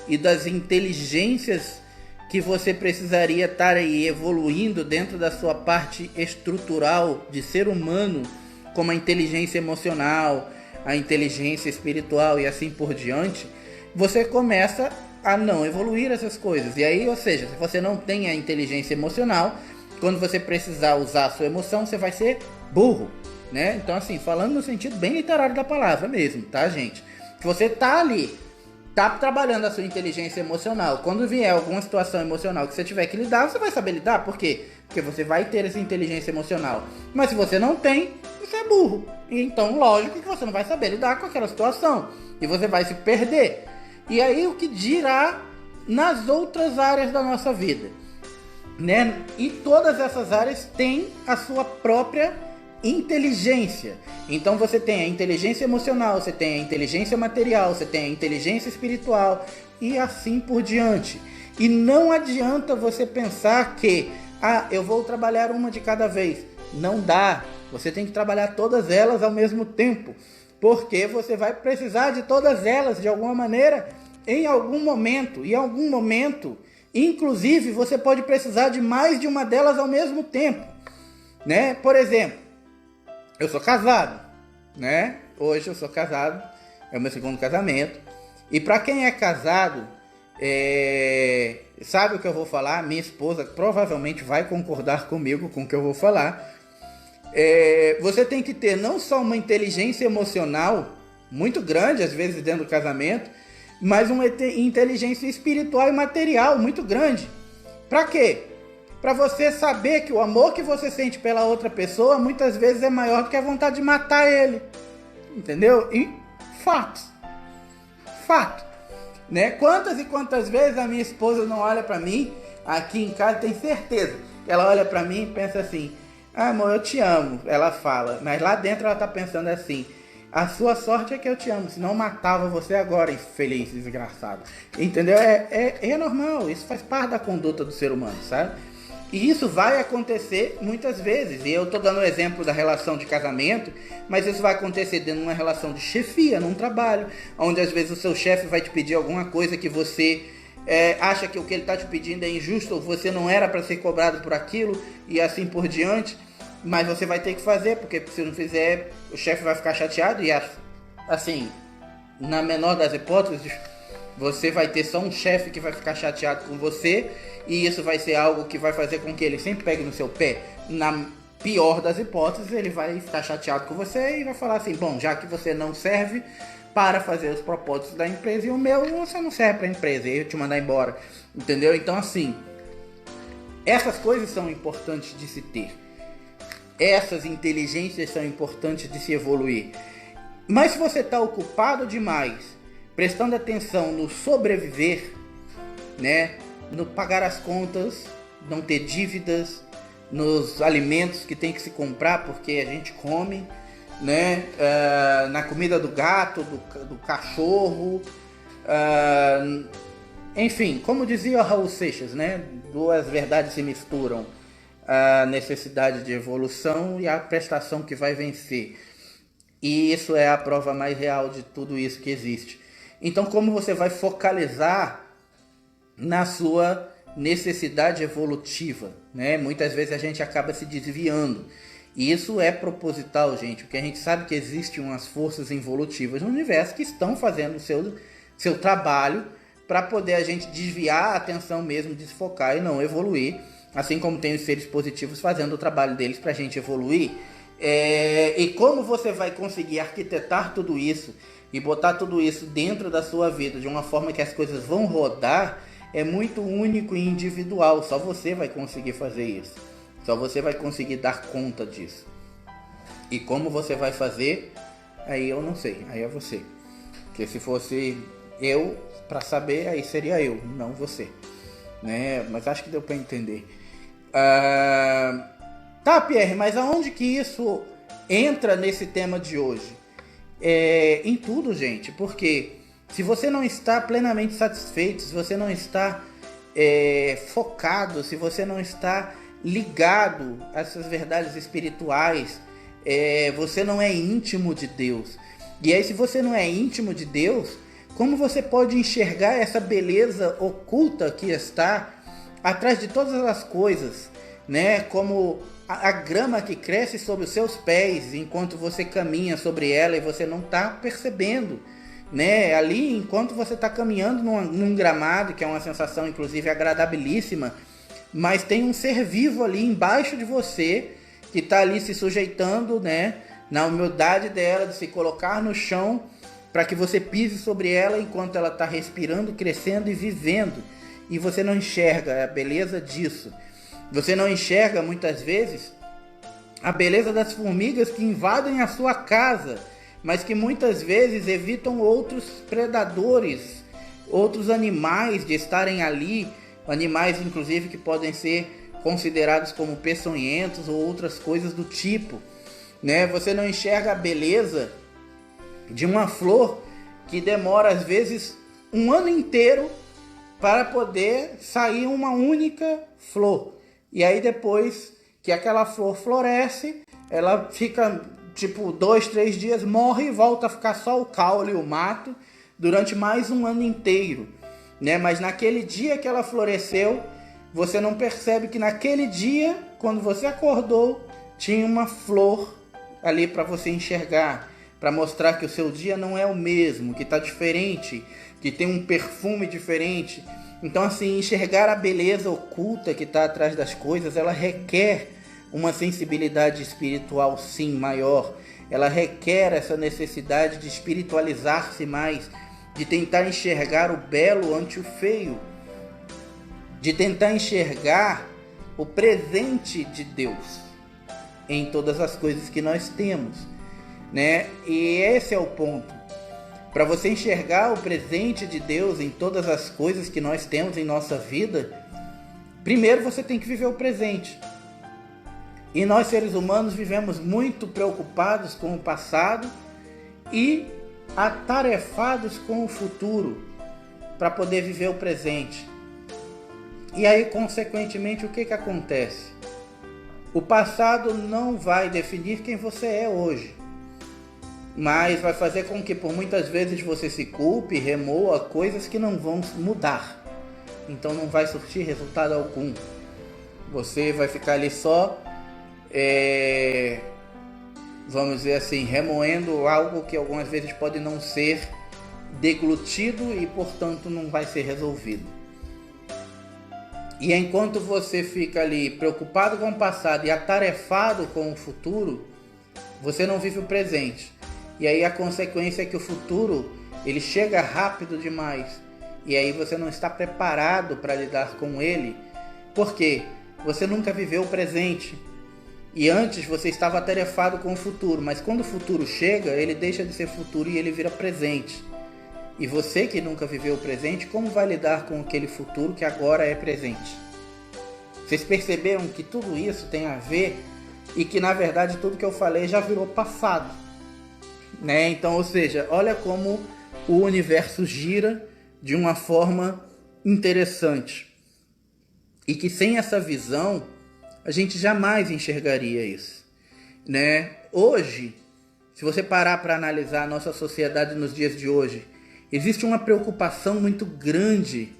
e das inteligências que você precisaria estar aí evoluindo dentro da sua parte estrutural de ser humano, como a inteligência emocional, a inteligência espiritual e assim por diante, você começa a não evoluir essas coisas. E aí, ou seja, se você não tem a inteligência emocional, quando você precisar usar a sua emoção, você vai ser burro, né? Então, assim, falando no sentido bem literário da palavra mesmo, tá, gente? Se você tá ali, tá trabalhando a sua inteligência emocional, quando vier alguma situação emocional que você tiver que lidar, você vai saber lidar. Por quê? Porque você vai ter essa inteligência emocional. Mas se você não tem, você é burro. Então, lógico que você não vai saber lidar com aquela situação. E você vai se perder. E aí, o que dirá nas outras áreas da nossa vida, né? E todas essas áreas têm a sua própria inteligência. Então você tem a inteligência emocional, você tem a inteligência material, você tem a inteligência espiritual e assim por diante. E não adianta você pensar que eu vou trabalhar uma de cada vez. Não dá. Você tem que trabalhar todas elas ao mesmo tempo, porque você vai precisar de todas elas de alguma maneira em algum momento. E em algum momento, inclusive, você pode precisar de mais de uma delas ao mesmo tempo, né? Por exemplo, eu sou casado, né? Hoje eu sou casado, é o meu segundo casamento. E para quem é casado, sabe o que eu vou falar? Minha esposa provavelmente vai concordar comigo com o que eu vou falar. Você tem que ter não só uma inteligência emocional muito grande, às vezes dentro do casamento, mas uma inteligência espiritual e material muito grande. Para quê? Para você saber que o amor que você sente pela outra pessoa muitas vezes é maior do que a vontade de matar ele. Entendeu? E fato, né? Quantas e quantas vezes a minha esposa não olha para mim aqui em casa, tem certeza que ela olha para mim e pensa assim: amor, eu te amo, ela fala, mas lá dentro ela tá pensando assim: a sua sorte é que eu te amo, senão eu matava você agora, infeliz, desgraçado. Entendeu? É normal, isso faz parte da conduta do ser humano, sabe? E isso vai acontecer muitas vezes. E eu tô dando o exemplo da relação de casamento, mas isso vai acontecer dentro de uma relação de chefia, num trabalho, onde às vezes o seu chefe vai te pedir alguma coisa que você acha que o que ele está te pedindo é injusto, ou você não era para ser cobrado por aquilo, e assim por diante. Mas você vai ter que fazer, porque se não fizer, o chefe vai ficar chateado. E assim, na menor das hipóteses, você vai ter só um chefe que vai ficar chateado com você, e isso vai ser algo que vai fazer com que ele sempre pegue no seu pé. Na pior das hipóteses, ele vai ficar chateado com você e vai falar assim: bom, já que você não serve para fazer os propósitos da empresa, e o meu, você não serve para a empresa, e eu te mandar embora. Entendeu? Então, assim, essas coisas são importantes de se ter. Essas inteligências são importantes de se evoluir. Mas se você está ocupado demais, prestando atenção no sobreviver, né, no pagar as contas, não ter dívidas, nos alimentos que tem que se comprar porque a gente come, né, na comida do gato, do cachorro, enfim, como dizia Raul Seixas, né, duas verdades se misturam: a necessidade de evolução e a prestação que vai vencer. E isso é a prova mais real de tudo isso que existe. Então, como você vai focalizar na sua necessidade evolutiva, né? Muitas vezes a gente acaba se desviando. E isso é proposital, gente, porque a gente sabe que existem umas forças evolutivas no universo que estão fazendo o seu trabalho para poder a gente desviar a atenção mesmo, desfocar e não evoluir. Assim como tem os seres positivos fazendo o trabalho deles para a gente evoluir. E como você vai conseguir arquitetar tudo isso e botar tudo isso dentro da sua vida de uma forma que as coisas vão rodar, é muito único e individual. Só você vai conseguir fazer isso. Só você vai conseguir dar conta disso. E como você vai fazer, aí eu não sei, aí é você. Porque se fosse eu para saber, aí seria eu, não você, né? Mas acho que deu para entender. Tá, Pierre, mas aonde que isso entra nesse tema de hoje? Em tudo, gente, porque se você não está plenamente satisfeito, se você não está focado, se você não está ligado a essas verdades espirituais, você não é íntimo de Deus. E aí, se você não é íntimo de Deus, como você pode enxergar essa beleza oculta que está atrás de todas as coisas, né? Como a grama que cresce sobre os seus pés enquanto você caminha sobre ela e você não está percebendo, né? Ali, enquanto você está caminhando num gramado, que é uma sensação inclusive agradabilíssima, mas tem um ser vivo ali embaixo de você que está ali se sujeitando, né? Na humildade dela de se colocar no chão para que você pise sobre ela enquanto ela está respirando, crescendo e vivendo. E você não enxerga a beleza disso. Você não enxerga muitas vezes a beleza das formigas que invadem a sua casa, mas que muitas vezes evitam outros predadores, outros animais de estarem ali, animais inclusive que podem ser considerados como peçonhentos ou outras coisas do tipo, né? Você não enxerga a beleza de uma flor que demora às vezes um ano inteiro para poder sair uma única flor. E aí depois que aquela flor floresce, ela fica tipo 2, 3 dias, morre e volta a ficar só o caule e o mato durante mais um ano inteiro, né? Mas naquele dia que ela floresceu, você não percebe que naquele dia, quando você acordou, tinha uma flor ali para você enxergar, para mostrar que o seu dia não é o mesmo, que está diferente, que tem um perfume diferente. Então, assim, enxergar a beleza oculta que está atrás das coisas, ela requer uma sensibilidade espiritual, sim, maior. Ela requer essa necessidade de espiritualizar-se mais, de tentar enxergar o belo ante o feio, de tentar enxergar o presente de Deus em todas as coisas que nós temos, né? E esse é o ponto. Para você enxergar o presente de Deus em todas as coisas que nós temos em nossa vida, primeiro você tem que viver o presente. E nós, seres humanos, vivemos muito preocupados com o passado e atarefados com o futuro para poder viver o presente. E aí, consequentemente, o que acontece? O passado não vai definir quem você é hoje, mas vai fazer com que por muitas vezes você se culpe e remoa coisas que não vão mudar. Então não vai surtir resultado algum. Você vai ficar ali só, vamos dizer assim, remoendo algo que algumas vezes pode não ser deglutido e portanto não vai ser resolvido. E enquanto você fica ali preocupado com o passado e atarefado com o futuro, você não vive o presente. E aí a consequência é que o futuro, ele chega rápido demais. E aí você não está preparado para lidar com ele. Por quê? Você nunca viveu o presente. E antes você estava atarefado com o futuro. Mas quando o futuro chega, ele deixa de ser futuro e ele vira presente. E você que nunca viveu o presente, como vai lidar com aquele futuro que agora é presente? Vocês perceberam que tudo isso tem a ver e que na verdade tudo que eu falei já virou passado, né? Então, ou seja, olha como o universo gira de uma forma interessante. E que sem essa visão, a gente jamais enxergaria isso, né? Hoje, se você parar para analisar a nossa sociedade nos dias de hoje, existe uma preocupação muito grande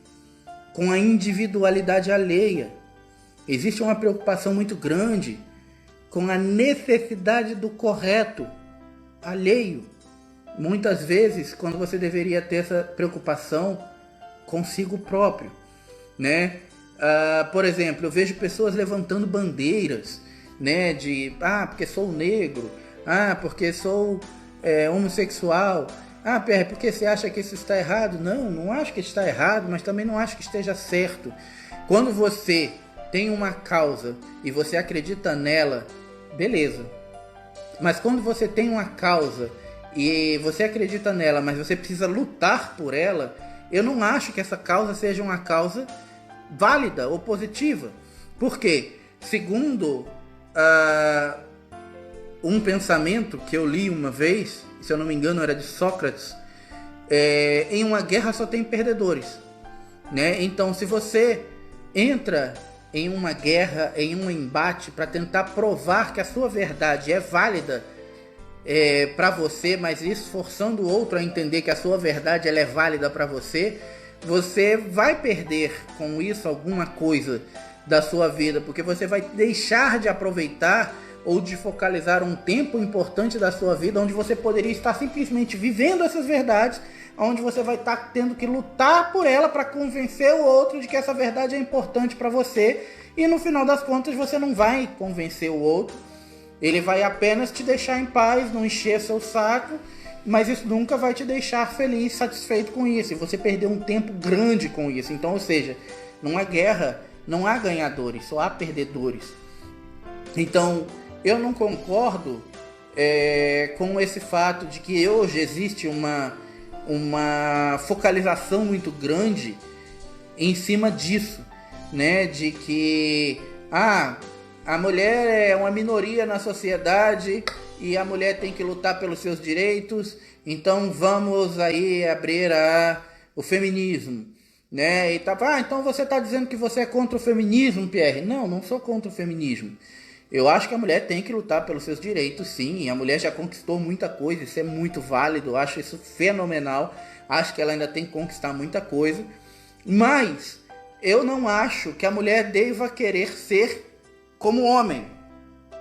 com a individualidade alheia. Existe uma preocupação muito grande com a necessidade do correto alheio. Muitas vezes, quando você deveria ter essa preocupação consigo próprio, né? Por exemplo, eu vejo pessoas levantando bandeiras, né? De, porque sou negro, porque sou homossexual, Pierre, porque você acha que isso está errado? Não acho que está errado, mas também não acho que esteja certo. Quando você tem uma causa e você acredita nela, beleza. Mas quando você tem uma causa e você acredita nela, mas você precisa lutar por ela, eu não acho que essa causa seja uma causa válida ou positiva. Por quê? Segundo um pensamento que eu li uma vez, se eu não me engano era de Sócrates, em uma guerra só tem perdedores, né? Então, se você entra em uma guerra, em um embate, para tentar provar que a sua verdade é válida para você, mas isso forçando o outro a entender que a sua verdade ela é válida para você, você vai perder com isso alguma coisa da sua vida, porque você vai deixar de aproveitar ou de focalizar um tempo importante da sua vida onde você poderia estar simplesmente vivendo essas verdades, onde você vai estar tendo que lutar por ela para convencer o outro de que essa verdade é importante para você, e no final das contas você não vai convencer o outro, ele vai apenas te deixar em paz, não encher seu saco, mas isso nunca vai te deixar feliz, satisfeito com isso, e você perdeu um tempo grande com isso. Então, ou seja, numa guerra não há ganhadores, só há perdedores. Então, eu não concordo com esse fato de que hoje existe uma focalização muito grande em cima disso, né? De que a mulher é uma minoria na sociedade e a mulher tem que lutar pelos seus direitos, então vamos aí abrir o feminismo, né? E tá, então você está dizendo que você é contra o feminismo, Pierre? Não, não sou contra o feminismo. Eu acho que a mulher tem que lutar pelos seus direitos, sim. A mulher já conquistou muita coisa, isso é muito válido, eu acho isso fenomenal. Acho que ela ainda tem que conquistar muita coisa. Mas eu não acho que a mulher deva querer ser como homem.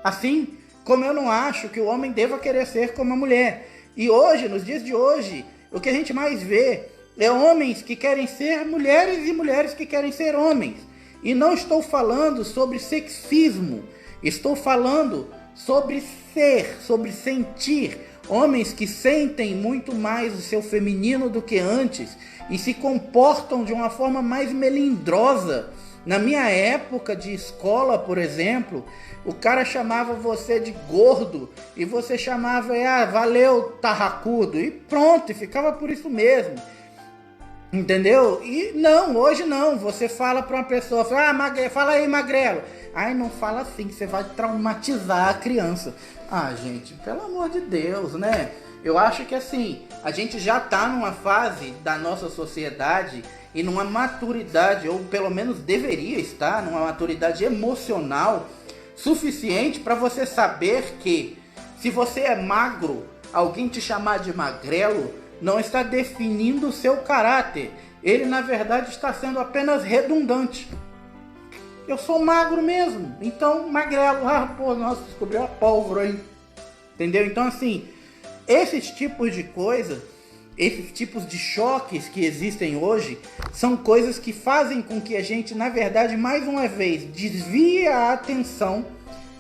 Assim como eu não acho que o homem deva querer ser como a mulher. E hoje, nos dias de hoje, o que a gente mais vê é homens que querem ser mulheres e mulheres que querem ser homens. E não estou falando sobre sexismo. Estou falando sobre ser, sobre sentir. Homens que sentem muito mais o seu feminino do que antes e se comportam de uma forma mais melindrosa. Na minha época de escola, por exemplo, o cara chamava você de gordo e você chamava, valeu, tarracudo, e pronto, e ficava por isso mesmo. Entendeu? E não, hoje não. Você fala para uma pessoa, fala aí, magrelo. Ai, não fala assim, você vai traumatizar a criança. Gente, pelo amor de Deus, né? Eu acho que assim, a gente já tá numa fase da nossa sociedade e numa maturidade, ou pelo menos deveria estar, numa maturidade emocional suficiente para você saber que se você é magro, alguém te chamar de magrelo não está definindo o seu caráter. Ele, na verdade, está sendo apenas redundante. Eu sou magro mesmo, então magrelo. Nossa, descobriu a pólvora, hein? Entendeu? Então, assim, esses tipos de coisa, esses tipos de choques que existem hoje, são coisas que fazem com que a gente, na verdade, mais uma vez, desvie a atenção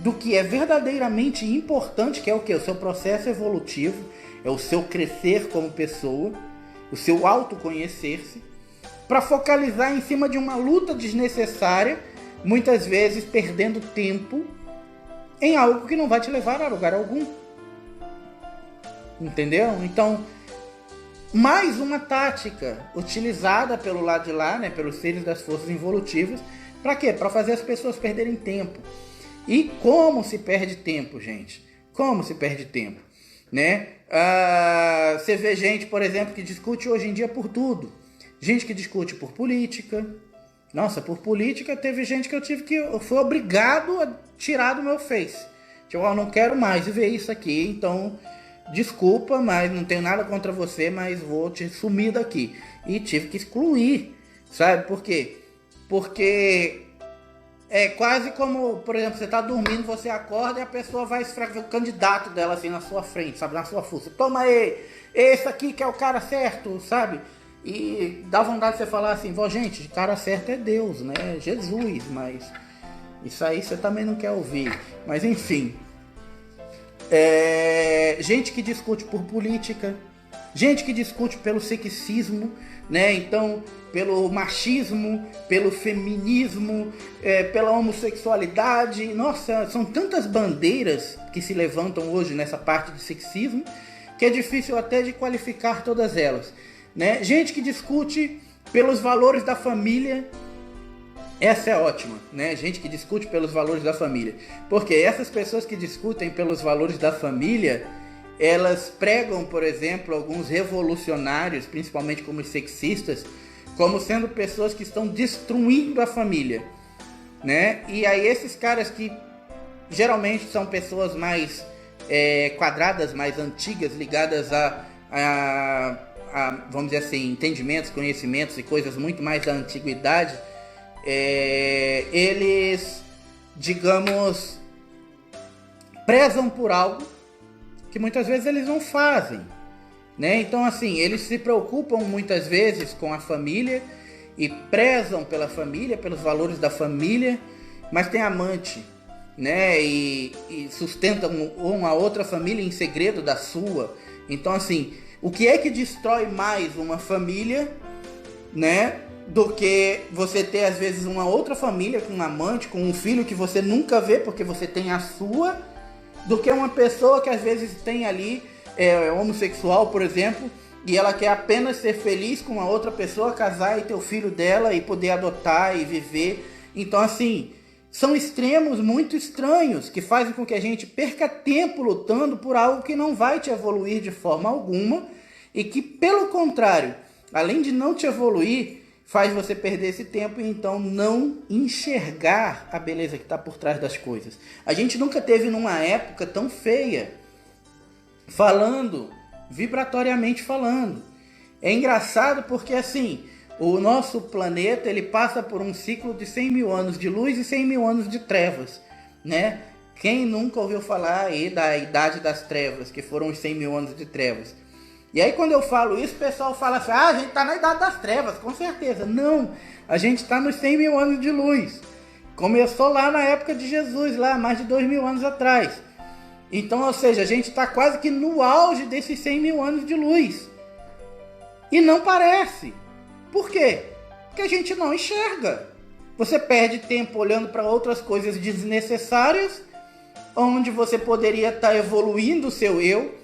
do que é verdadeiramente importante, que é o quê? O seu processo evolutivo, é o seu crescer como pessoa, o seu autoconhecer-se, para focalizar em cima de uma luta desnecessária, muitas vezes perdendo tempo em algo que não vai te levar a lugar algum. Entendeu? Então, mais uma tática utilizada pelo lado de lá, né, pelos seres das forças involutivas, para quê? Para fazer as pessoas perderem tempo. E como se perde tempo, gente? Como se perde tempo? Né? Você vê gente, por exemplo, que discute hoje em dia por tudo. Gente que discute por política. Nossa, por política teve gente que eu fui obrigado a tirar do meu Face. Tipo, eu não quero mais ver isso aqui, então desculpa, mas não tenho nada contra você, mas vou te sumir daqui. E tive que excluir, sabe? Por quê? Porque é quase como, por exemplo, você tá dormindo, você acorda e a pessoa vai esfregar o candidato dela assim na sua frente, sabe? Na sua fuça. Toma aí, esse aqui que é o cara certo, sabe? E dá vontade de você falar assim, gente, o cara certo é Deus, né? Jesus, mas isso aí você também não quer ouvir. Mas enfim. Gente que discute por política, gente que discute pelo sexismo, né? Então, pelo machismo, pelo feminismo, pela homossexualidade. Nossa, são tantas bandeiras que se levantam hoje nessa parte de sexismo que é difícil até de qualificar todas elas, né? Gente que discute pelos valores da família. Essa é ótima, né? Gente que discute pelos valores da família. Porque essas pessoas que discutem pelos valores da família, elas pregam, por exemplo, alguns revolucionários, principalmente como os sexistas, como sendo pessoas que estão destruindo a família, né? E aí esses caras que geralmente são pessoas mais quadradas, mais antigas, ligadas a, vamos dizer assim, entendimentos, conhecimentos e coisas muito mais da antiguidade, eles, digamos, prezam por algo que muitas vezes eles não fazem, né? Então, assim, eles se preocupam muitas vezes com a família e prezam pela família, pelos valores da família, mas tem amante, né? E sustentam uma outra família em segredo da sua. Então, assim, o que é que destrói mais uma família, né? Do que você ter, às vezes, uma outra família com um amante, com um filho que você nunca vê porque você tem a sua, do que uma pessoa que às vezes tem ali, homossexual, por exemplo, e ela quer apenas ser feliz com uma outra pessoa, casar e ter o filho dela e poder adotar e viver. Então, assim, são extremos muito estranhos que fazem com que a gente perca tempo lutando por algo que não vai te evoluir de forma alguma e que, pelo contrário, além de não te evoluir, faz você perder esse tempo e então não enxergar a beleza que está por trás das coisas. A gente nunca teve numa época tão feia, vibratoriamente falando. É engraçado porque, assim, o nosso planeta ele passa por um ciclo de 100 mil anos de luz e 100 mil anos de trevas, né? Quem nunca ouviu falar aí da Idade das Trevas, que foram os 100 mil anos de trevas? E aí quando eu falo isso, o pessoal fala assim, a gente está na Idade das Trevas, com certeza. Não, a gente está nos 100 mil anos de luz. Começou lá na época de Jesus, lá mais de 2.000 anos atrás. Então, ou seja, a gente está quase que no auge desses 100 mil anos de luz. E não parece. Por quê? Porque a gente não enxerga. Você perde tempo olhando para outras coisas desnecessárias, onde você poderia estar evoluindo o seu eu,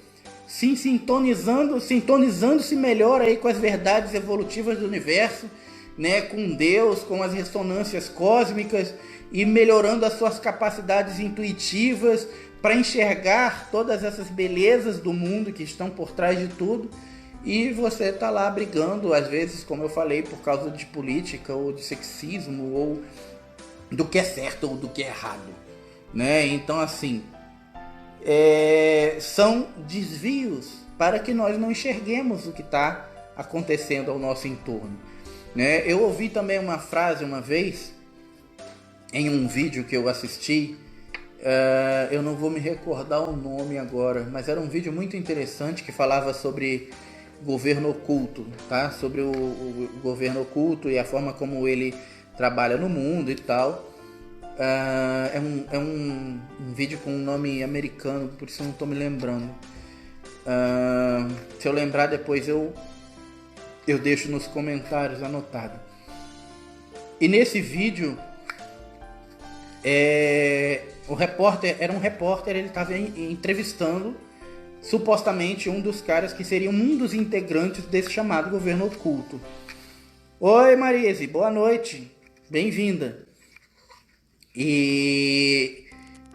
sim, sintonizando-se melhor aí com as verdades evolutivas do universo, né, com Deus, com as ressonâncias cósmicas e melhorando as suas capacidades intuitivas para enxergar todas essas belezas do mundo que estão por trás de tudo. E você está lá brigando, às vezes, como eu falei, por causa de política ou de sexismo ou do que é certo ou do que é errado, né? Então, assim, são desvios para que nós não enxerguemos o que está acontecendo ao nosso entorno, né? Eu ouvi também uma frase uma vez em um vídeo que eu assisti, eu não vou me recordar o nome agora, mas era um vídeo muito interessante que falava sobre governo oculto, tá? Sobre o governo oculto e a forma como ele trabalha no mundo e tal. É um vídeo com um nome americano, por isso eu não estou me lembrando. Se eu lembrar depois eu deixo nos comentários anotado. E nesse vídeo o repórter era um repórter, ele estava entrevistando supostamente um dos caras que seriam um dos integrantes desse chamado governo oculto. Oi, Marise, boa noite, bem-vinda. E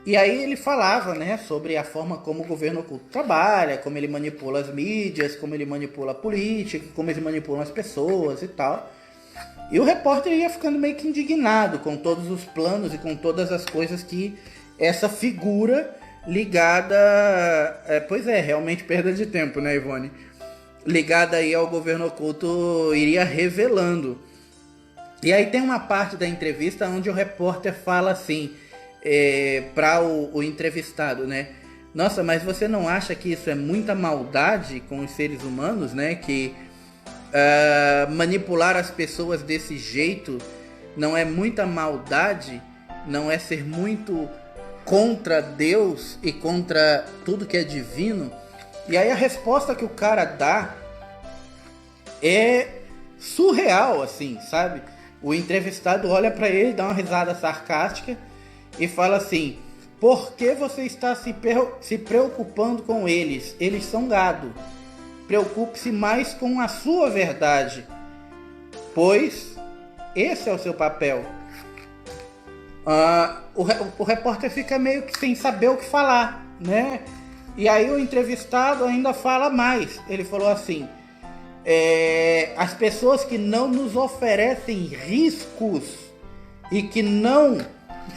aí ele falava, né, sobre a forma como o governo oculto trabalha, como ele manipula as mídias, como ele manipula a política, como ele manipula as pessoas e tal. E o repórter ia ficando meio que indignado com todos os planos e com todas as coisas que essa figura ligada... realmente perda de tempo, né, Ivone? Ligada aí ao governo oculto iria revelando. E aí tem uma parte da entrevista onde o repórter fala assim, para o entrevistado, né? Nossa, mas você não acha que isso é muita maldade com os seres humanos, né? Que manipular as pessoas desse jeito não é muita maldade? Não é ser muito contra Deus e contra tudo que é divino? E aí a resposta que o cara dá é surreal, assim, sabe? O entrevistado olha para ele, dá uma risada sarcástica e fala assim: por que você está se preocupando com eles? Eles são gado. Preocupe-se mais com a sua verdade, pois esse é o seu papel. O repórter fica meio que sem saber o que falar, né? E aí o entrevistado ainda fala mais. Ele falou assim: as pessoas que não nos oferecem riscos e que não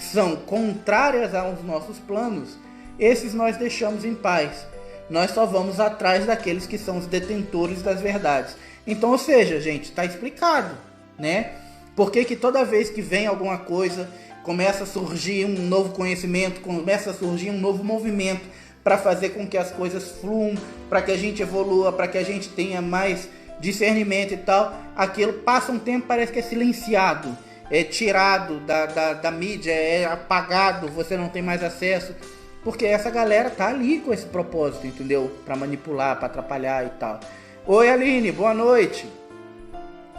são contrárias aos nossos planos, esses nós deixamos em paz. Nós só vamos atrás daqueles que são os detentores das verdades. Então, ou seja, gente, está explicado, né? Por que toda vez que vem alguma coisa, começa a surgir um novo conhecimento, começa a surgir um novo movimento para fazer com que as coisas fluam, para que a gente evolua, para que a gente tenha mais discernimento e tal, aquilo passa um tempo, parece que é silenciado, é tirado da mídia, é apagado, você não tem mais acesso, porque essa galera tá ali com esse propósito, entendeu? Para manipular, para atrapalhar e tal. Oi, Aline, boa noite.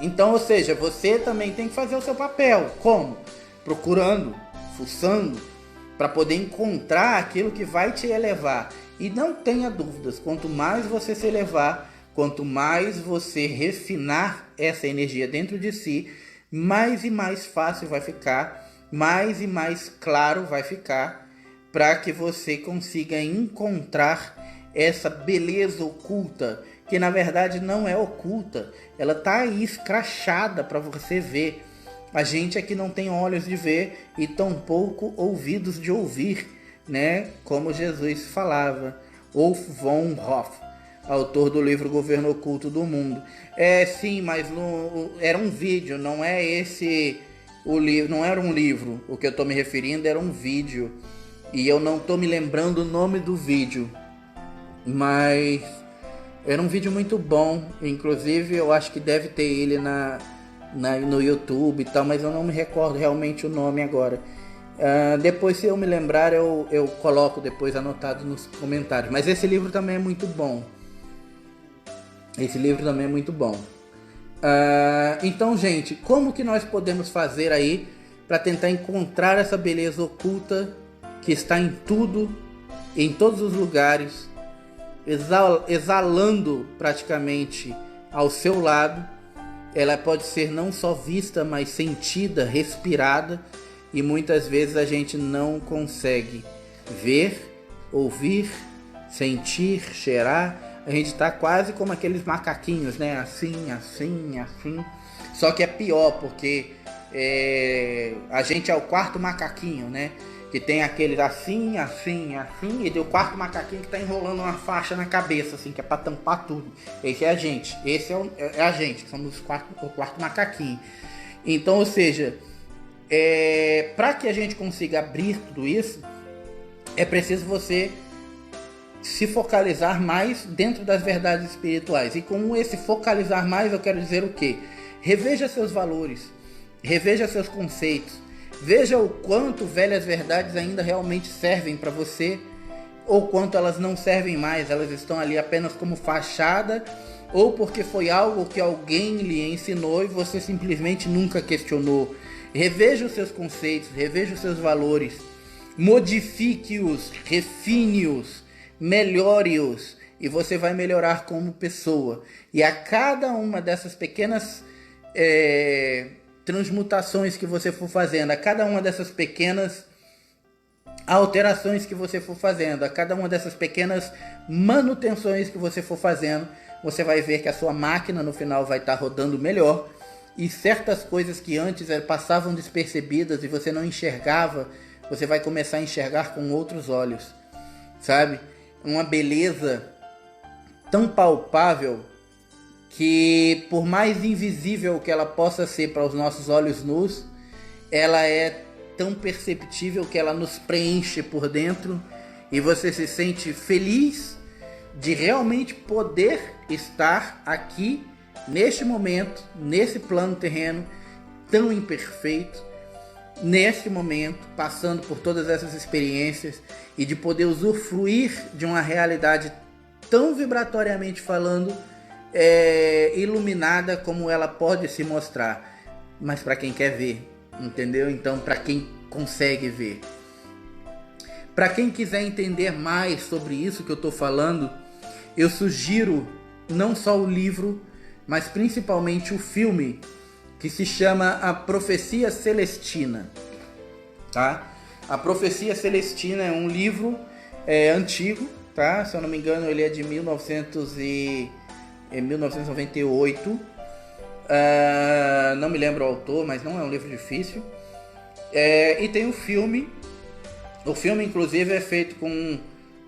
Então, ou seja, você também tem que fazer o seu papel. Como? Procurando, fuçando, para poder encontrar aquilo que vai te elevar. E não tenha dúvidas, quanto mais você se elevar, quanto mais você refinar essa energia dentro de si, mais e mais fácil vai ficar, mais e mais claro vai ficar, para que você consiga encontrar essa beleza oculta, que na verdade não é oculta, ela está aí escrachada para você ver. A gente aqui não tem olhos de ver e tampouco ouvidos de ouvir, né? Como Jesus falava. Wolf von Hoff, autor do livro Governo Oculto do Mundo. Sim, mas era um vídeo, não é esse o livro, não era um livro. O que eu estou me referindo era um vídeo. E eu não estou me lembrando o nome do vídeo. Mas era um vídeo muito bom. Inclusive eu acho que deve ter ele no YouTube e tal, mas eu não me recordo realmente o nome agora. Depois, se eu me lembrar, eu coloco depois anotado nos comentários. Mas esse livro também é muito bom. Então, gente, como que nós podemos fazer aí para tentar encontrar essa beleza oculta que está em tudo, em todos os lugares, exalando praticamente ao seu lado? Ela pode ser não só vista, mas sentida, respirada, e muitas vezes a gente não consegue ver, ouvir, sentir, cheirar. A gente está quase como aqueles macaquinhos, né? Assim, assim, assim. Só que é pior, porque a gente é o quarto macaquinho, né? Que tem aqueles assim, assim, assim, e tem o quarto macaquinho que tá enrolando uma faixa na cabeça, assim, que é pra tampar tudo. Esse é a gente, é a gente, somos o quarto macaquinho. Então, ou seja, para que a gente consiga abrir tudo isso, é preciso você se focalizar mais dentro das verdades espirituais. E com esse focalizar mais, eu quero dizer o quê? Reveja seus valores, reveja seus conceitos. Veja o quanto velhas verdades ainda realmente servem para você, ou quanto elas não servem mais, elas estão ali apenas como fachada, ou porque foi algo que alguém lhe ensinou e você simplesmente nunca questionou. Reveja os seus conceitos, reveja os seus valores, modifique-os, refine-os, melhore-os, e você vai melhorar como pessoa. E a cada uma dessas pequenas transmutações que você for fazendo, a cada uma dessas pequenas alterações que você for fazendo, a cada uma dessas pequenas manutenções que você for fazendo, você vai ver que a sua máquina no final vai estar rodando melhor, e certas coisas que antes passavam despercebidas e você não enxergava, você vai começar a enxergar com outros olhos, sabe? Uma beleza tão palpável que, por mais invisível que ela possa ser para os nossos olhos nus, ela é tão perceptível que ela nos preenche por dentro, e você se sente feliz de realmente poder estar aqui, neste momento, nesse plano terreno tão imperfeito, neste momento, passando por todas essas experiências, e de poder usufruir de uma realidade tão vibratoriamente falando iluminada como ela pode se mostrar, mas para quem quer ver, entendeu? Então, para quem consegue ver. Para quem quiser entender mais sobre isso que eu estou falando, eu sugiro não só o livro, mas principalmente o filme, que se chama A Profecia Celestina, tá? A Profecia Celestina é um livro antigo, tá? Se eu não me engano, ele é de 1998. Não me lembro o autor, mas não é um livro difícil. E tem o filme. O filme, inclusive, é feito com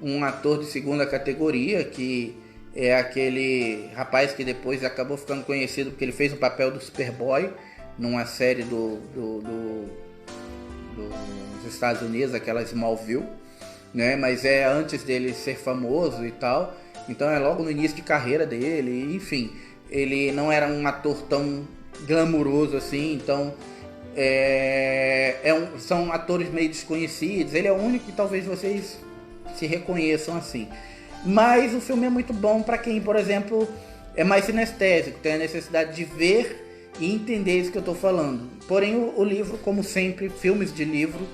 um ator de segunda categoria, que é aquele rapaz que depois acabou ficando conhecido porque ele fez o papel do Superboy numa série dos Estados Unidos, aquela Smallville, né? Mas é antes dele ser famoso e tal. Então é logo no início de carreira dele. Enfim, ele não era um ator tão glamuroso assim, então são atores meio desconhecidos. Ele é o único que talvez vocês se reconheçam assim. Mas o filme é muito bom para quem, por exemplo, é mais sinestésico, tem a necessidade de ver e entender isso que eu estou falando. Porém, o livro, como sempre, filmes de livro,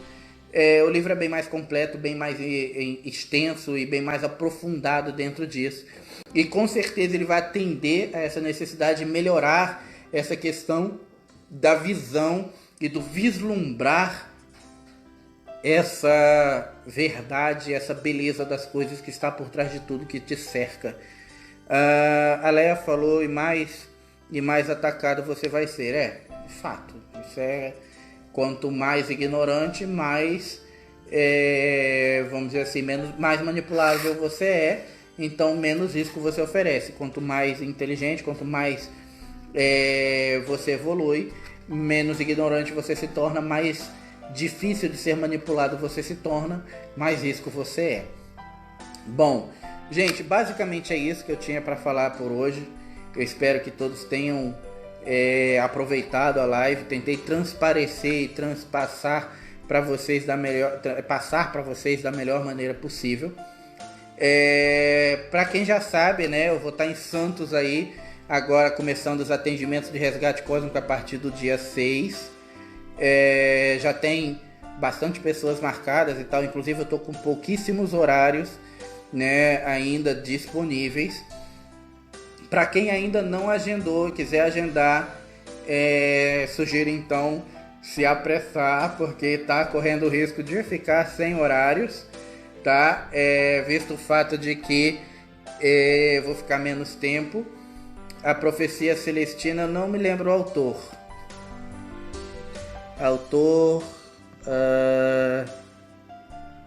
o livro é bem mais completo, bem mais extenso e bem mais aprofundado dentro disso. E com certeza ele vai atender a essa necessidade de melhorar essa questão da visão e do vislumbrar essa verdade, essa beleza das coisas que está por trás de tudo que te cerca. A Leia falou, e mais atacado você vai ser. Fato. Isso quanto mais ignorante, mais, vamos dizer assim, mais manipulável você é, então menos risco você oferece. Quanto mais inteligente, quanto mais você evolui, menos ignorante você se torna, mais difícil de ser manipulado você se torna, mais risco você é. Bom, gente, basicamente é isso que eu tinha para falar por hoje. Eu espero que todos tenham aproveitado a live. Tentei transparecer e transpassar para vocês passar para vocês da melhor maneira possível. Para quem já sabe, né, eu vou estar em Santos aí agora, começando os atendimentos de resgate cósmico a partir do dia 6. Já tem bastante pessoas marcadas e tal. Inclusive eu tô com pouquíssimos horários, né, ainda disponíveis. Para quem ainda não agendou e quiser agendar, sugiro então se apressar, porque tá correndo o risco de ficar sem horários, tá? Visto o fato de que vou ficar menos tempo. A Profecia Celestina, eu não me lembro o autor.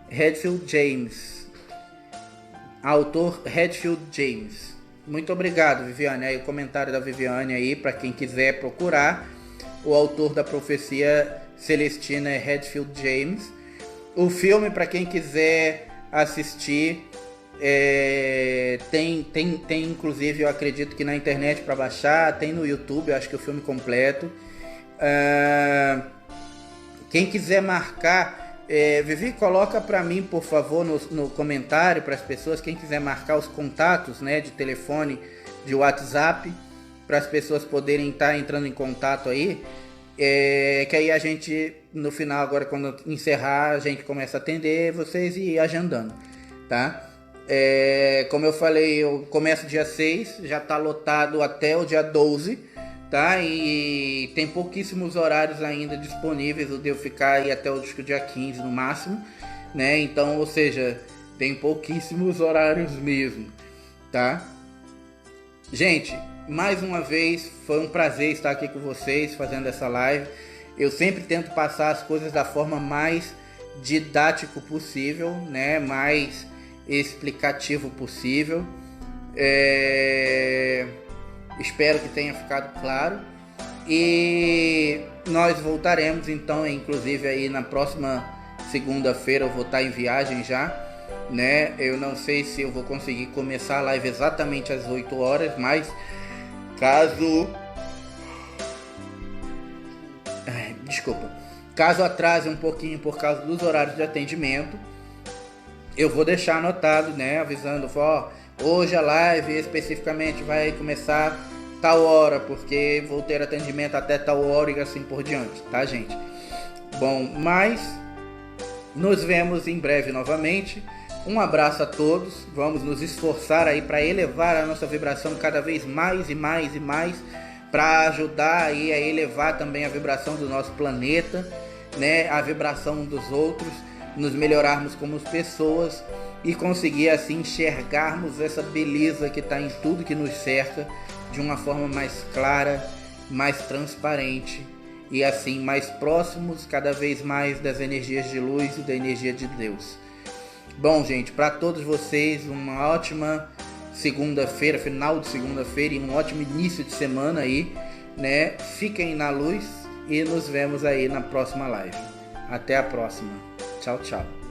Redfield James. Autor Redfield James. Muito obrigado, Viviane. Aí o comentário da Viviane aí, para quem quiser procurar. O autor da Profecia Celestina é Redfield James. O filme, para quem quiser assistir, tem inclusive, eu acredito que na internet para baixar, tem no YouTube, eu acho que o filme completo. Quem quiser marcar, Vivi, coloca para mim, por favor, no comentário para as pessoas, quem quiser marcar os contatos, né, de telefone, de WhatsApp, para as pessoas poderem estar entrando em contato aí, que aí a gente, no final, agora quando encerrar, a gente começa a atender vocês e ir agendando, tá? Como eu falei, eu começo dia 6, já está lotado até o dia 12, tá? E tem pouquíssimos horários ainda disponíveis, eu devo ficar aí até o dia 15 no máximo, né? Então, ou seja, tem pouquíssimos horários mesmo, tá? Gente, mais uma vez, foi um prazer estar aqui com vocês fazendo essa live. Eu sempre tento passar as coisas da forma mais didático possível, né? Mais explicativo possível. Espero que tenha ficado claro. E nós voltaremos então, inclusive aí na próxima segunda-feira eu vou estar em viagem já, né? Eu não sei se eu vou conseguir começar a live exatamente às 8 horas, mas caso atrase um pouquinho por causa dos horários de atendimento, eu vou deixar anotado, né, avisando, Hoje a live especificamente vai começar tal hora, porque vou ter atendimento até tal hora e assim por diante, tá, gente? Bom, mas nos vemos em breve novamente. Um abraço a todos. Vamos nos esforçar aí para elevar a nossa vibração cada vez mais e mais e mais, para ajudar aí a elevar também a vibração do nosso planeta, né? A vibração dos outros, nos melhorarmos como pessoas e conseguir assim enxergarmos essa beleza que está em tudo que nos cerca de uma forma mais clara, mais transparente e assim mais próximos cada vez mais das energias de luz e da energia de Deus. Bom, gente, para todos vocês uma ótima segunda-feira, final de segunda-feira e um ótimo início de semana aí, né? Fiquem na luz e nos vemos aí na próxima live. Até a próxima. Tchau, tchau.